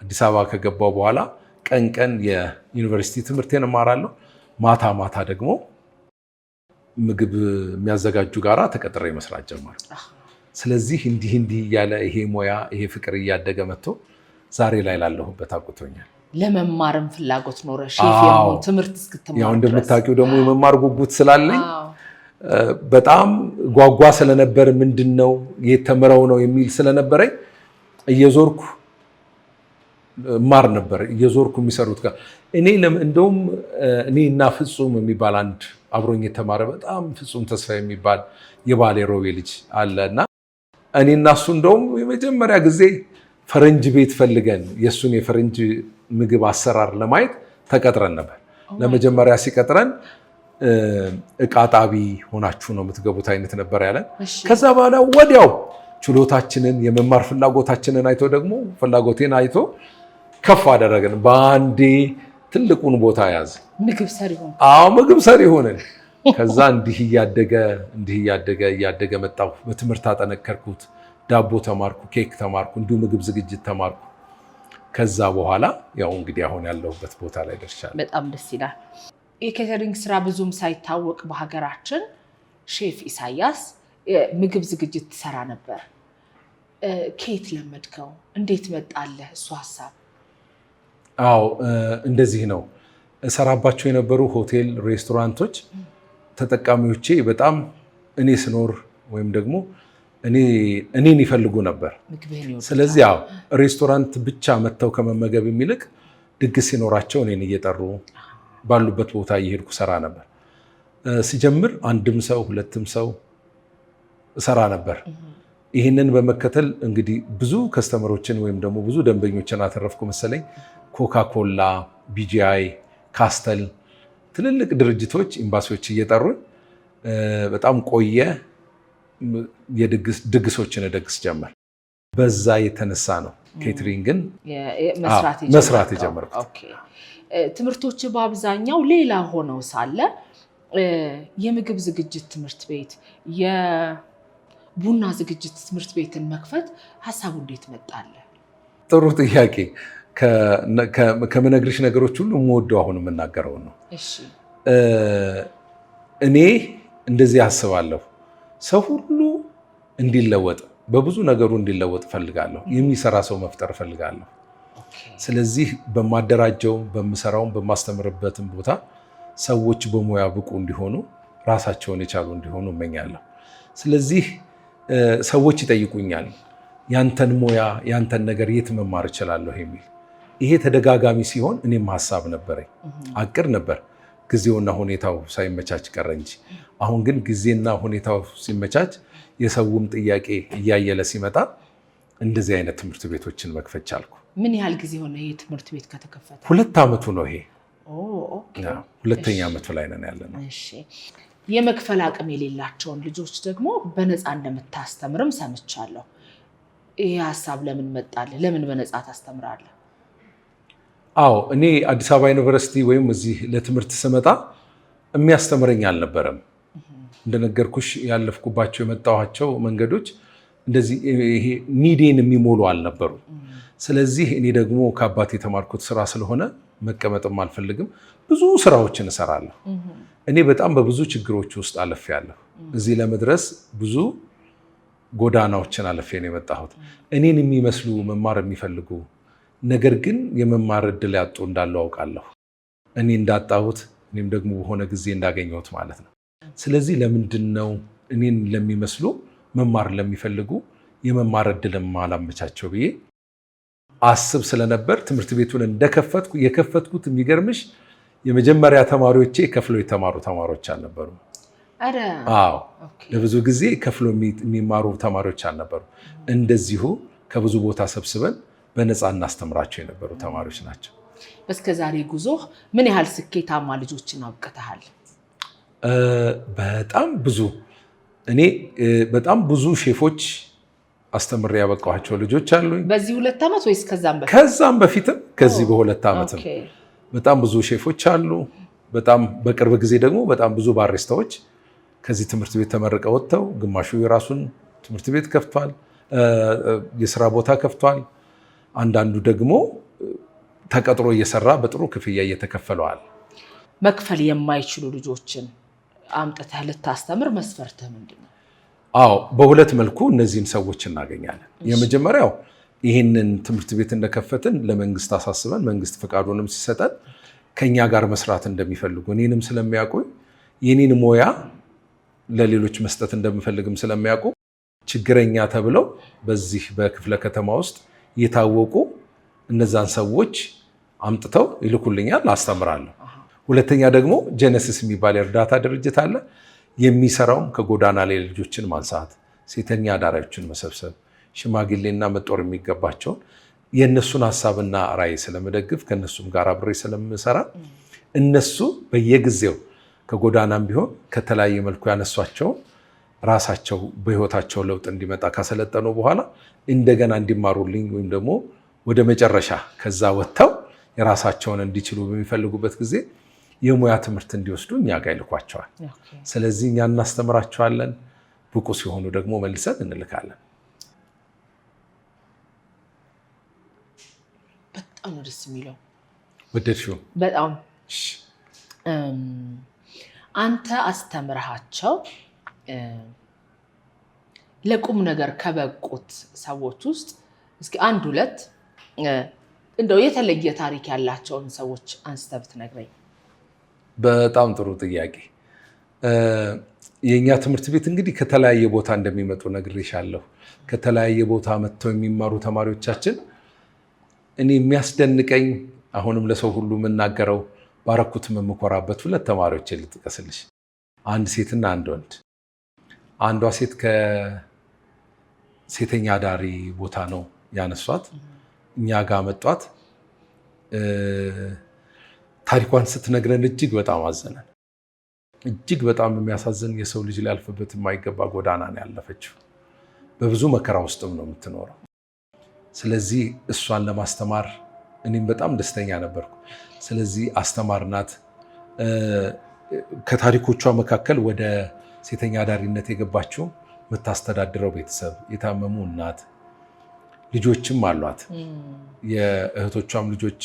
አዲስ አበባ ከገባሁ በኋላ ቀን ቀን የዩኒቨርሲቲ ትምህርቴን እማራለሁ፣ ማታ ማታ ደግሞ ምግብ የሚያዘጋጁ ጋራ ተቀጥሬ መስራት ጀመርኩ። ስለዚህ እንዲህ እያለ ይሄ ሙያ ይሄ ፍቅር እያደገ መጥቶ ዛሬ ላይ ላለሁበት አቁቶኛል። ለመማርም ፍላጎት ኖረ? ሼፍ የመሆን ትምህርት እስክትማር ያው እንደምታውቂው ደግሞ የመማር ጉጉት ስላለኝ በጣም ጓጓ ስለነበር ምንድነው የተመረው ነው የሚል ስለነበረኝ እየዞርኩ ማር ነበር እየዞርኩ የሚሰሩት ጋር እኔ እንደውም እኔ እና ፍጹም የሚባል አንድ አብሮኝ የተማረ በጣም ፍጹም ተስፋ የሚባል የባሌ ሮቤ ልጅ አለ እና እኔ እና እሱ እንደውም የመጀመሪያ ጊዜ ፈረንጅ ቤት ፈልገን የእሱን የፈረንጅ ምግብ አሰራር ለማየት ተቀጥረን ነበር። ለመጀመሪያ ሲቀጥረን እቃ ጣቢ ሆናችሁ ነው የምትገቡት አይነት ነበር ያለን። ከዛ በኋላ ወዲያው ችሎታችንን የመማር ፍላጎታችንን አይቶ ደግሞ ፍላጎቴን አይቶ ከፍ አደረገን። በአንዴ ትልቁን ቦታ ያዝ። ምግብ ሰሪ ሆነ። አዎ ምግብ ሰሪ ሆነን ከዛ እንዲህ እያደገ መጣሁ። በትምህርት አጠነከርኩት። ዳቦ ተማርኩ፣ ኬክ ተማርኩ፣ እንዲሁ ምግብ ዝግጅት ተማርኩ። ከዛ በኋላ ያው እንግዲህ አሁን ያለሁበት ቦታ ላይ ደርሻለሁ። በጣም ደስ ይላል። የኬተሪንግ ስራ ብዙም ሳይታወቅ በሀገራችን ሼፍ ኢሳያስ ምግብ ዝግጅት ትሰራ ነበር። ከየት ለመድከው? እንዴት መጣለህ እሱ ሀሳብ? አዎ እንደዚህ ነው። እሰራባቸው የነበሩ ሆቴል፣ ሬስቶራንቶች ተጠቃሚዎቼ በጣም እኔ ስኖር ወይም ደግሞ እኔን ይፈልጉ ነበር። ስለዚህ ያው ሬስቶራንት ብቻ መጥተው ከመመገብ የሚልቅ ድግስ ሲኖራቸው እኔን እየጠሩ ባሉበት ቦታ እየሄድኩ ሰራ ነበር። ሲጀምር አንድም ሰው ሁለትም ሰው ሰራ ነበር። ይህንን በመከተል እንግዲህ ብዙ ከስተመሮችን ወይም ደግሞ ብዙ ደንበኞችን አተረፍኩ መሰለኝ። ኮካኮላ፣ ቢጂአይ፣ ካስተል ትልልቅ ድርጅቶች ኤምባሲዎች እየጠሩኝ በጣም ቆየ። ድግሶችን እደግስ ጀመር። በዛ የተነሳ ነው ኬተሪንግን መስራት የጀመርኩት። ትምህርቶች በአብዛኛው ሌላ ሆነው ሳለ የምግብ ዝግጅት ትምህርት ቤት፣ የቡና ዝግጅት ትምህርት ቤትን መክፈት ሀሳቡ እንዴት መጣለ? ጥሩ ጥያቄ። ከምነግርሽ ነገሮች ሁሉ የምወደው አሁን የምናገረው ነው። እኔ እንደዚህ አስባለሁ። ሰው ሁሉ እንዲለወጥ በብዙ ነገሩ እንዲለወጥ እፈልጋለሁ። የሚሰራ ሰው መፍጠር እፈልጋለሁ። ስለዚህ በማደራጀውም በምሰራውም በማስተምርበትም ቦታ ሰዎች በሙያ ብቁ እንዲሆኑ ራሳቸውን የቻሉ እንዲሆኑ እመኛለሁ። ስለዚህ ሰዎች ይጠይቁኛል፣ ያንተን ሙያ ያንተን ነገር የት መማር እችላለሁ የሚል። ይሄ ተደጋጋሚ ሲሆን እኔም ሀሳብ ነበረኝ፣ አቅድ ነበር። ጊዜውና ሁኔታው ሳይመቻች ቀረ እንጂ አሁን ግን ጊዜና ሁኔታው ሲመቻች የሰውም ጥያቄ እያየለ ሲመጣ እንደዚህ አይነት ትምህርት ቤቶችን መክፈት ቻልኩ። ምን ያህል ጊዜ ሆነ ይሄ ትምህርት ቤት ከተከፈተ? 2 ዓመቱ ነው። ይሄ ሁለተኛ ዓመቱ ላይ ነን ያለ ነው። የመክፈል አቅም የሌላቸውን ልጆች ደግሞ በነፃ እንደምታስተምርም ሰምቻለሁ። ይሄ ሀሳብ ለምን መጣልህ? ለምን በነፃ ታስተምራለህ? አዎ እኔ አዲስ አበባ ዩኒቨርሲቲ ወይም እዚህ ለትምህርት ስመጣ የሚያስተምረኝ አልነበረም። እንደነገርኩሽ ያለፍኩባቸው የመጣኋቸው መንገዶች እንደዚህ ይሄ ኒዴን የሚሞሉ አልነበሩ። ስለዚህ እኔ ደግሞ ከአባቴ የተማርኩት ስራ ስለሆነ መቀመጥም አልፈልግም። ብዙ ስራዎችን እሰራለሁ። እኔ በጣም በብዙ ችግሮች ውስጥ አልፌያለሁ። እዚህ ለመድረስ ብዙ ጎዳናዎችን አልፌ ነው የመጣሁት። እኔን የሚመስሉ መማር የሚፈልጉ ነገር ግን የመማር እድል ያጡ እንዳለው አውቃለሁ። እኔ እንዳጣሁት እኔም ደግሞ በሆነ ጊዜ እንዳገኘሁት ማለት ነው። ስለዚህ ለምንድን ነው እኔን ለሚመስሉ መማር ለሚፈልጉ የመማር እድል ማላመቻቸው ብዬ አስብ ስለነበር ትምህርት ቤቱን እንደከፈትኩ የከፈትኩት የሚገርምሽ የመጀመሪያ ተማሪዎቼ ከፍለው የተማሩ ተማሪዎች አልነበሩ። አዎ ለብዙ ጊዜ ከፍሎ የሚማሩ ተማሪዎች አልነበሩ። እንደዚሁ ከብዙ ቦታ ሰብስበን በነፃ እናስተምራቸው የነበሩ ተማሪዎች ናቸው። እስከ ዛሬ ጉዞ ምን ያህል ስኬታማ ልጆችን አብቅተሃል? በጣም ብዙ። እኔ በጣም ብዙ ሼፎች አስተምሬ ያበቃኋቸው ልጆች አሉኝ። በዚህ 2 ዓመት ወይስ ከዛም በፊት? ከዛም በፊትም ከዚህ በ2 ዓመትም በጣም ብዙ ሼፎች አሉ። በጣም በቅርብ ጊዜ ደግሞ በጣም ብዙ ባሪስታዎች ከዚህ ትምህርት ቤት ተመርቀው ወጥተው ግማሹ የራሱን ትምህርት ቤት ከፍቷል፣ የስራ ቦታ ከፍቷል። አንዳንዱ ደግሞ ተቀጥሮ እየሰራ በጥሩ ክፍያ እየተከፈለዋል። መክፈል የማይችሉ ልጆችን አምጥተህ ልታስተምር መስፈርትህ ምንድን ነው? አዎ በሁለት መልኩ እነዚህን ሰዎች እናገኛለን። የመጀመሪያው ይህንን ትምህርት ቤት እንደከፈትን ለመንግስት አሳስበን መንግስት ፈቃዱንም ሲሰጠን ከኛ ጋር መስራት እንደሚፈልጉ እኔንም ስለሚያውቁ የኔን ሞያ ለሌሎች መስጠት እንደምፈልግም ስለሚያውቁ ችግረኛ ተብለው በዚህ በክፍለ ከተማ ውስጥ የታወቁ እነዛን ሰዎች አምጥተው ይልኩልኛል፣ አስተምራለሁ። ሁለተኛ ደግሞ ጀነሲስ የሚባል የእርዳታ ድርጅት አለ። የሚሰራውም ከጎዳና ላይ ልጆችን ማንሳት፣ ሴተኛ አዳሪዎችን መሰብሰብ፣ ሽማግሌና መጦር የሚገባቸውን የእነሱን ሀሳብና ራዕይ ስለመደግፍ ከእነሱም ጋር አብሬ ስለምሰራ እነሱ በየጊዜው ከጎዳናም ቢሆን ከተለያየ መልኩ ያነሷቸውን ራሳቸው በህይወታቸው ለውጥ እንዲመጣ ካሰለጠኑ በኋላ እንደገና እንዲማሩልኝ ወይም ደግሞ ወደ መጨረሻ ከዛ ወጥተው የራሳቸውን እንዲችሉ በሚፈልጉበት ጊዜ የሙያ ትምህርት እንዲወስዱ እኛ ጋር ይልኳቸዋል። ስለዚህ እኛ እናስተምራቸዋለን። ብቁ ሲሆኑ ደግሞ መልሰን እንልካለን። በጣም ደስ የሚለው። ወደድሽው? በጣም አንተ አስተምረሃቸው ለቁም ነገር ከበቁት ሰዎች ውስጥ እስኪ አንድ ሁለት እንደው የተለየ ታሪክ ያላቸውን ሰዎች አንስተህ ብትነግረኝ። በጣም ጥሩ ጥያቄ። የኛ ትምህርት ቤት እንግዲህ ከተለያየ ቦታ እንደሚመጡ ነግሬሻለሁ። ከተለያየ ቦታ መጥተው የሚማሩ ተማሪዎቻችን እኔ የሚያስደንቀኝ አሁንም ለሰው ሁሉ የምናገረው ባረኩትም የምኮራበት ሁለት ተማሪዎች ልጥቀስልሽ። አንድ ሴትና አንድ ወንድ። አንዷ ሴት ከሴተኛ አዳሪ ቦታ ነው ያነሷት፣ እኛ ጋር መጧት። ታሪኳን ስትነግረን እጅግ በጣም አዘነን። እጅግ በጣም የሚያሳዝን የሰው ልጅ ሊያልፍበት የማይገባ ጎዳና ነው ያለፈችው። በብዙ መከራ ውስጥም ነው የምትኖረው። ስለዚህ እሷን ለማስተማር እኔም በጣም ደስተኛ ነበርኩ። ስለዚህ አስተማርናት። ከታሪኮቿ መካከል ወደ ሴተኛ አዳሪነት የገባችው የምታስተዳድረው ቤተሰብ፣ የታመሙ እናት፣ ልጆችም አሏት። የእህቶቿም ልጆች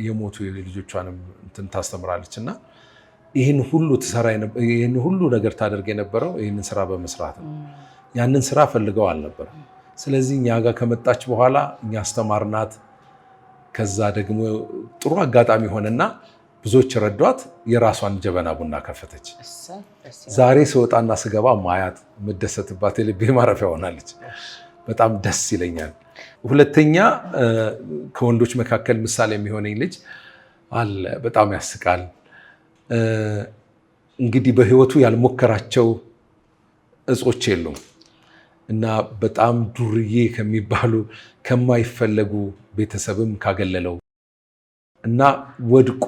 የሞቱ ልጆቿንም እንትን ታስተምራለች እና ይህን ሁሉ ነገር ታደርግ የነበረው ይህንን ስራ በመስራት ነው። ያንን ስራ ፈልገው አልነበረም። ስለዚህ እኛ ጋር ከመጣች በኋላ እኛ አስተማርናት። ከዛ ደግሞ ጥሩ አጋጣሚ ሆነና ብዙዎች ረዷት። የራሷን ጀበና ቡና ከፈተች። ዛሬ ስወጣና ስገባ ማያት የምደሰትባት የልቤ ማረፊያ ሆናለች። በጣም ደስ ይለኛል። ሁለተኛ ከወንዶች መካከል ምሳሌ የሚሆነኝ ልጅ አለ። በጣም ያስቃል። እንግዲህ በህይወቱ ያልሞከራቸው እጾች የሉም እና በጣም ዱርዬ ከሚባሉ ከማይፈለጉ ቤተሰብም ካገለለው እና ወድቆ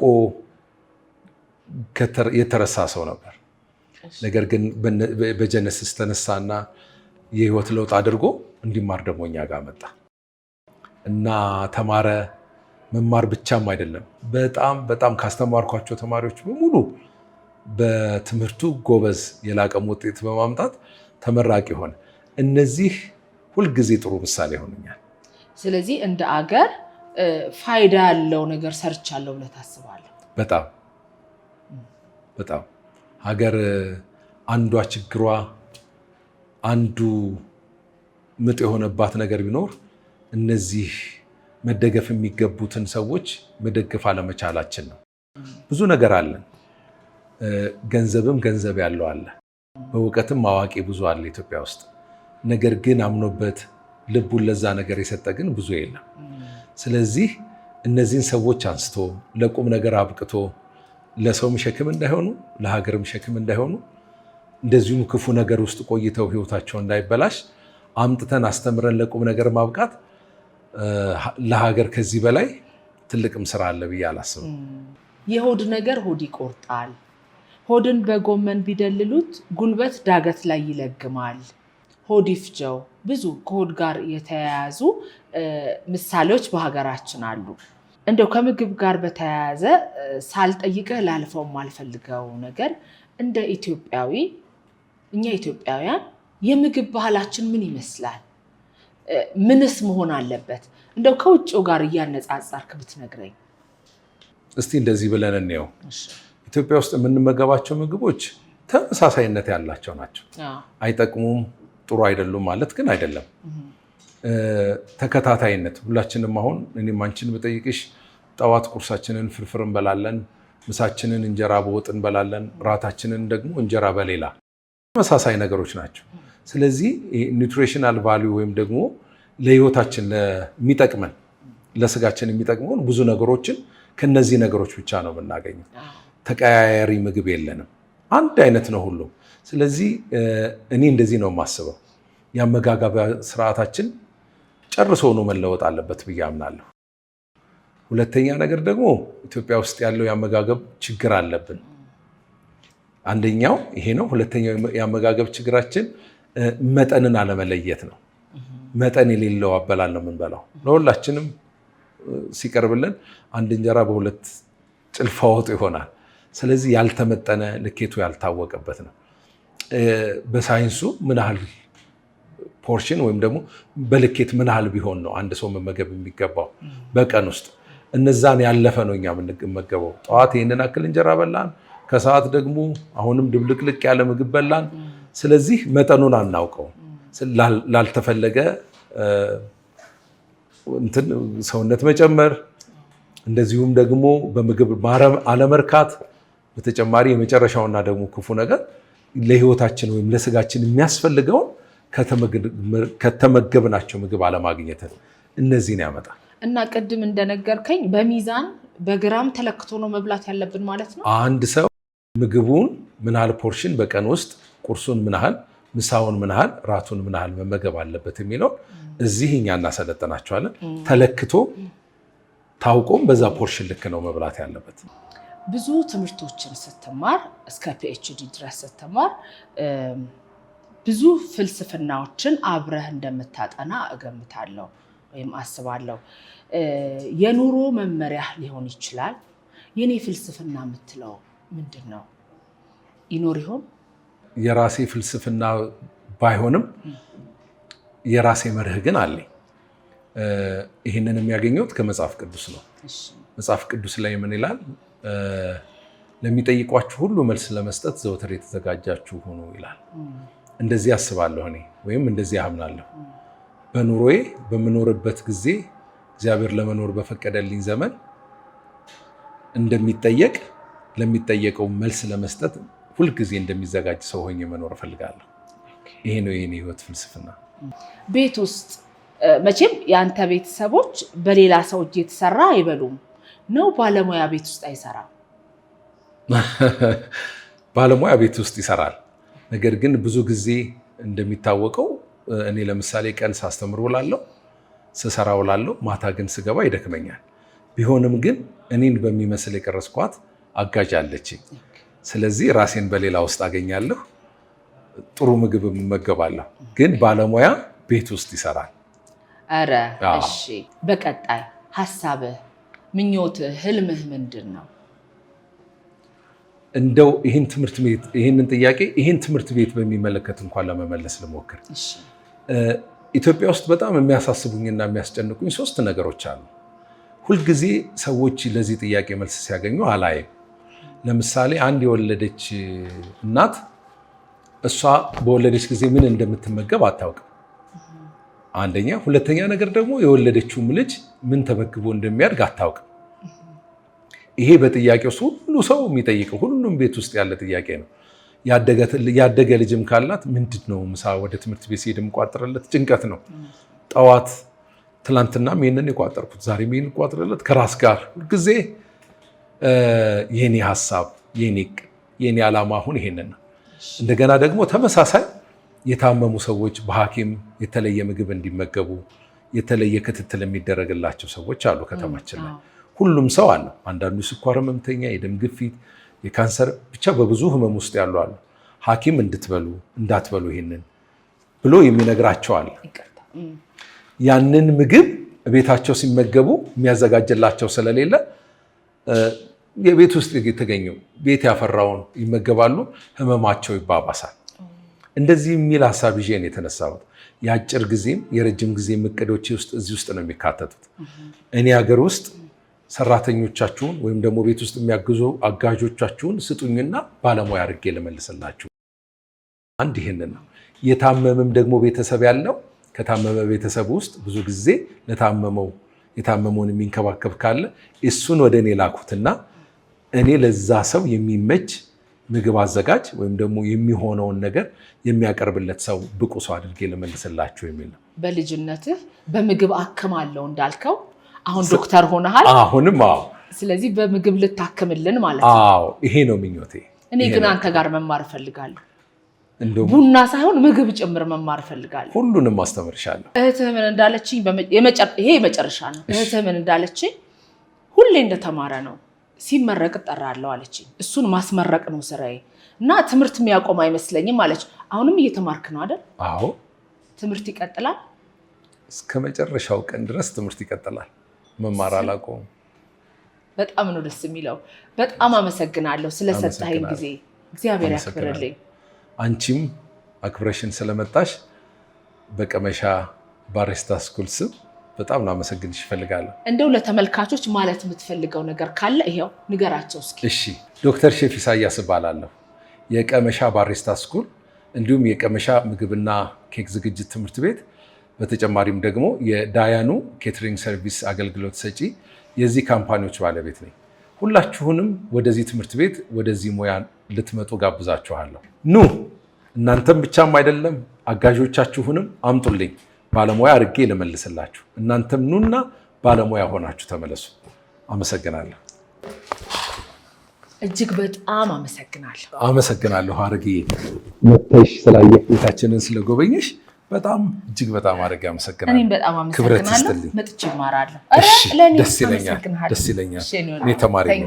የተረሳ ሰው ነበር። ነገር ግን በጀነሲስ ተነሳና የህይወት ለውጥ አድርጎ እንዲማር ደግሞ እኛ ጋር መጣ እና ተማረ። መማር ብቻም አይደለም፣ በጣም ካስተማርኳቸው ተማሪዎች በሙሉ በትምህርቱ ጎበዝ፣ የላቀም ውጤት በማምጣት ተመራቂ ሆነ። እነዚህ ሁልጊዜ ጥሩ ምሳሌ ሆኑኛል። ስለዚህ እንደ አገር ፋይዳ ያለው ነገር ሰርቻለሁ ብለህ ታስባለህ? በጣም ሀገር አንዷ ችግሯ አንዱ ምጥ የሆነባት ነገር ቢኖር እነዚህ መደገፍ የሚገቡትን ሰዎች መደገፍ አለመቻላችን ነው። ብዙ ነገር አለን። ገንዘብም ገንዘብ ያለው አለ፣ በእውቀትም አዋቂ ብዙ አለ ኢትዮጵያ ውስጥ። ነገር ግን አምኖበት ልቡን ለዛ ነገር የሰጠ ግን ብዙ የለም። ስለዚህ እነዚህን ሰዎች አንስቶ ለቁም ነገር አብቅቶ ለሰውም ሸክም እንዳይሆኑ ለሀገርም ሸክም እንዳይሆኑ እንደዚሁም ክፉ ነገር ውስጥ ቆይተው ህይወታቸው እንዳይበላሽ አምጥተን አስተምረን ለቁም ነገር ማብቃት ለሀገር ከዚህ በላይ ትልቅም ስራ አለ ብዬ አላስብም። የሆድ ነገር ሆድ ይቆርጣል። ሆድን በጎመን ቢደልሉት ጉልበት ዳገት ላይ ይለግማል። ሆድ ይፍጀው። ብዙ ከሆድ ጋር የተያያዙ ምሳሌዎች በሀገራችን አሉ። እንደው ከምግብ ጋር በተያያዘ ሳልጠይቅህ ላልፈው የማልፈልገው ነገር እንደ ኢትዮጵያዊ እኛ ኢትዮጵያውያን የምግብ ባህላችን ምን ይመስላል? ምንስ መሆን አለበት? እንደው ከውጭው ጋር እያነጻጸርክ ብትነግረኝ። እስቲ እንደዚህ ብለን እንየው። ኢትዮጵያ ውስጥ የምንመገባቸው ምግቦች ተመሳሳይነት ያላቸው ናቸው። አይጠቅሙም፣ ጥሩ አይደሉም ማለት ግን አይደለም። ተከታታይነት ሁላችንም አሁን እኔም አንቺን ብጠይቅሽ ጠዋት ቁርሳችንን ፍርፍር እንበላለን፣ ምሳችንን እንጀራ በወጥ እንበላለን፣ ራታችንን ደግሞ እንጀራ በሌላ ተመሳሳይ ነገሮች ናቸው። ስለዚህ ኒውትሪሽናል ቫሊዩ ወይም ደግሞ ለህይወታችን ለሚጠቅመን ለስጋችን የሚጠቅመውን ብዙ ነገሮችን ከነዚህ ነገሮች ብቻ ነው የምናገኘው። ተቀያያሪ ምግብ የለንም፣ አንድ አይነት ነው ሁሉ። ስለዚህ እኔ እንደዚህ ነው የማስበው፣ የአመጋገብ ስርዓታችን ጨርሶ ነው መለወጥ አለበት ብዬ አምናለሁ። ሁለተኛ ነገር ደግሞ ኢትዮጵያ ውስጥ ያለው የአመጋገብ ችግር አለብን። አንደኛው ይሄ ነው። ሁለተኛው የአመጋገብ ችግራችን መጠንን አለመለየት ነው። መጠን የሌለው አበላል ነው የምንበላው። ለሁላችንም ሲቀርብልን አንድ እንጀራ በሁለት ጭልፋ ወጥ ይሆናል። ስለዚህ ያልተመጠነ ልኬቱ ያልታወቀበት ነው። በሳይንሱ ምን ያህል ፖርሽን ወይም ደግሞ በልኬት ምን ያህል ቢሆን ነው አንድ ሰው መመገብ የሚገባው በቀን ውስጥ፣ እነዛን ያለፈ ነው እኛ የምንመገበው። ጠዋት ይህንን አክል እንጀራ በላን፣ ከሰዓት ደግሞ አሁንም ድብልቅልቅ ያለ ምግብ በላን። ስለዚህ መጠኑን አናውቀው። ላልተፈለገ ሰውነት መጨመር፣ እንደዚሁም ደግሞ በምግብ አለመርካት፣ በተጨማሪ የመጨረሻውና ደግሞ ክፉ ነገር ለህይወታችን ወይም ለስጋችን የሚያስፈልገውን ከተመገብናቸው ምግብ አለማግኘትን እነዚህን ያመጣል። እና ቅድም እንደነገርከኝ በሚዛን በግራም ተለክቶ ነው መብላት ያለብን ማለት ነው። አንድ ሰው ምግቡን ምን ያህል ፖርሽን በቀን ውስጥ ቁርሱን ምን ያህል፣ ምሳውን ምን ያህል፣ ራቱን ምን ያህል መመገብ አለበት የሚለው እዚህ እኛ እናሰለጥናቸዋለን። ተለክቶ ታውቆም በዛ ፖርሽን ልክ ነው መብላት ያለበት። ብዙ ትምህርቶችን ስትማር እስከ ፒኤችዲ ድረስ ስትማር ብዙ ፍልስፍናዎችን አብረህ እንደምታጠና እገምታለሁ ወይም አስባለሁ። የኑሮ መመሪያ ሊሆን ይችላል። የኔ ፍልስፍና የምትለው ምንድን ነው? ይኖር ይሆን? የራሴ ፍልስፍና ባይሆንም የራሴ መርህ ግን አለኝ። ይህንን የሚያገኘውት ከመጽሐፍ ቅዱስ ነው። መጽሐፍ ቅዱስ ላይ ምን ይላል? ለሚጠይቋችሁ ሁሉ መልስ ለመስጠት ዘወትር የተዘጋጃችሁ ሁኑ ይላል። እንደዚህ አስባለሁ እኔ፣ ወይም እንደዚህ አምናለሁ። በኑሮዬ በምኖርበት ጊዜ እግዚአብሔር ለመኖር በፈቀደልኝ ዘመን እንደሚጠየቅ ለሚጠየቀው መልስ ለመስጠት ሁልጊዜ እንደሚዘጋጅ ሰው ሆኜ መኖር እፈልጋለሁ። ይሄ ነው የኔ ህይወት ፍልስፍና። ቤት ውስጥ መቼም የአንተ ቤተሰቦች በሌላ ሰው እጅ የተሰራ አይበሉም ነው? ባለሙያ ቤት ውስጥ አይሰራም? ባለሙያ ቤት ውስጥ ይሰራል። ነገር ግን ብዙ ጊዜ እንደሚታወቀው እኔ ለምሳሌ ቀን ሳስተምር ውላለሁ፣ ስሰራ ውላለሁ፣ ማታ ግን ስገባ ይደክመኛል። ቢሆንም ግን እኔን በሚመስል የቀረስኳት አጋዥ አለችኝ። ስለዚህ ራሴን በሌላ ውስጥ አገኛለሁ፣ ጥሩ ምግብ እመገባለሁ። ግን ባለሙያ ቤት ውስጥ ይሰራል። ኧረ እሺ፣ በቀጣይ ሀሳብህ፣ ምኞትህ፣ ህልምህ ምንድን ነው? እንደው ይህንን ጥያቄ ይህን ትምህርት ቤት በሚመለከት እንኳን ለመመለስ ልሞክር። ኢትዮጵያ ውስጥ በጣም የሚያሳስቡኝና የሚያስጨንቁኝ 3 ነገሮች አሉ። ሁልጊዜ ሰዎች ለዚህ ጥያቄ መልስ ሲያገኙ አላይም። ለምሳሌ አንድ የወለደች እናት እሷ በወለደች ጊዜ ምን እንደምትመገብ አታውቅም፣ አንደኛ። ሁለተኛ ነገር ደግሞ የወለደችውም ልጅ ምን ተመግቦ እንደሚያድግ አታውቅም። ይሄ በጥያቄው ሁሉ ሰው የሚጠይቀው ሁሉም ቤት ውስጥ ያለ ጥያቄ ነው። ያደገ ልጅም ካላት ምንድን ነው ምሳ ወደ ትምህርት ቤት ሲሄድ የምቋጥርለት ጭንቀት ነው። ጠዋት ትላንትናም ይህንን የቋጠርኩት ዛሬም ይህን ቋጥርለት ከራስ ጋር ሁልጊዜ የኔ ሀሳብ የኔ ዓላማ አሁን ይሄንን ነው። እንደገና ደግሞ ተመሳሳይ የታመሙ ሰዎች በሐኪም የተለየ ምግብ እንዲመገቡ የተለየ ክትትል የሚደረግላቸው ሰዎች አሉ ከተማችን ላይ። ሁሉም ሰው አለ። አንዳንዱ ስኳር ህመምተኛ፣ የደም ግፊት፣ የካንሰር ብቻ በብዙ ህመም ውስጥ ያሉ አሉ። ሐኪም እንድትበሉ እንዳትበሉ ይሄንን ብሎ የሚነግራቸው አለ። ያንን ምግብ ቤታቸው ሲመገቡ የሚያዘጋጅላቸው ስለሌለ የቤት ውስጥ የተገኘው ቤት ያፈራውን ይመገባሉ፣ ህመማቸው ይባባሳል። እንደዚህ የሚል ሀሳብ ይዤ ነው የተነሳሁት። የአጭር ጊዜም የረጅም ጊዜም እቅዶቼ ውስጥ እዚህ ውስጥ ነው የሚካተቱት። እኔ ሀገር ውስጥ ሰራተኞቻችሁን ወይም ደግሞ ቤት ውስጥ የሚያግዙ አጋዦቻችሁን ስጡኝና ባለሙያ አድርጌ ልመልስላችሁ። አንድ ይህንን ነው። የታመመም ደግሞ ቤተሰብ ያለው ከታመመ ቤተሰብ ውስጥ ብዙ ጊዜ የታመመውን የሚንከባከብ ካለ እሱን ወደ እኔ ላኩትና እኔ ለዛ ሰው የሚመች ምግብ አዘጋጅ ወይም ደግሞ የሚሆነውን ነገር የሚያቀርብለት ሰው ብቁ ሰው አድርጌ ልመልስላችሁ የሚል ነው። በልጅነትህ በምግብ አክማለሁ እንዳልከው አሁን ዶክተር ሆነሃል። አሁንም አዎ። ስለዚህ በምግብ ልታክምልን ማለት ነው። አዎ ይሄ ነው ምኞቴ። እኔ ግን አንተ ጋር መማር እፈልጋለሁ። ቡና ሳይሆን ምግብ ጭምር መማር እፈልጋለሁ። ሁሉንም ማስተምርሻለሁ። እህትህ ምን እንዳለችኝ ይሄ የመጨረሻ ነው። እህትህ ምን እንዳለችኝ ሁሌ እንደተማረ ነው ሲመረቅ እጠራለሁ አለችኝ። እሱን ማስመረቅ ነው ስራዬ እና ትምህርት የሚያቆም አይመስለኝም አለች። አሁንም እየተማርክ ነው አይደል? አዎ። ትምህርት ይቀጥላል። እስከ መጨረሻው ቀን ድረስ ትምህርት ይቀጥላል። መማር አላቆምም። በጣም ነው ደስ የሚለው። በጣም አመሰግናለሁ ስለሰጠኸኝ ጊዜ። እግዚአብሔር ያክብርልኝ። አንቺም አክብረሽን ስለመጣሽ በቀመሻ ባሪስታ ስኩል ስም በጣም ላመሰግንሽ እፈልጋለሁ። እንደው ለተመልካቾች ማለት የምትፈልገው ነገር ካለ ይሄው ንገራቸው እስኪ። እሺ፣ ዶክተር ሼፍ ኢሳያስ እባላለሁ። የቀመሻ ባሪስታ ስኩል እንዲሁም የቀመሻ ምግብና ኬክ ዝግጅት ትምህርት ቤት በተጨማሪም ደግሞ የዳያኑ ኬተሪንግ ሰርቪስ አገልግሎት ሰጪ የዚህ ካምፓኒዎች ባለቤት ነኝ። ሁላችሁንም ወደዚህ ትምህርት ቤት ወደዚህ ሙያ ልትመጡ ጋብዛችኋለሁ። ኑ፣ እናንተም ብቻም አይደለም አጋዦቻችሁንም አምጡልኝ፣ ባለሙያ አድርጌ ልመልስላችሁ። እናንተም ኑና ባለሙያ ሆናችሁ ተመለሱ። አመሰግናለሁ። እጅግ በጣም አመሰግናለሁ። አመሰግናለሁ አርግዬ፣ መጥተሽ ስላየሽ ቤታችንን ስለጎበኘሽ በጣም እጅግ በጣም አድርጌ አመሰግናለሁ። እኔም በጣም አመሰግናለሁ። መጥቼ እማራለሁ። ደስ ይለኛል። እኔ ተማሪ ነኝ።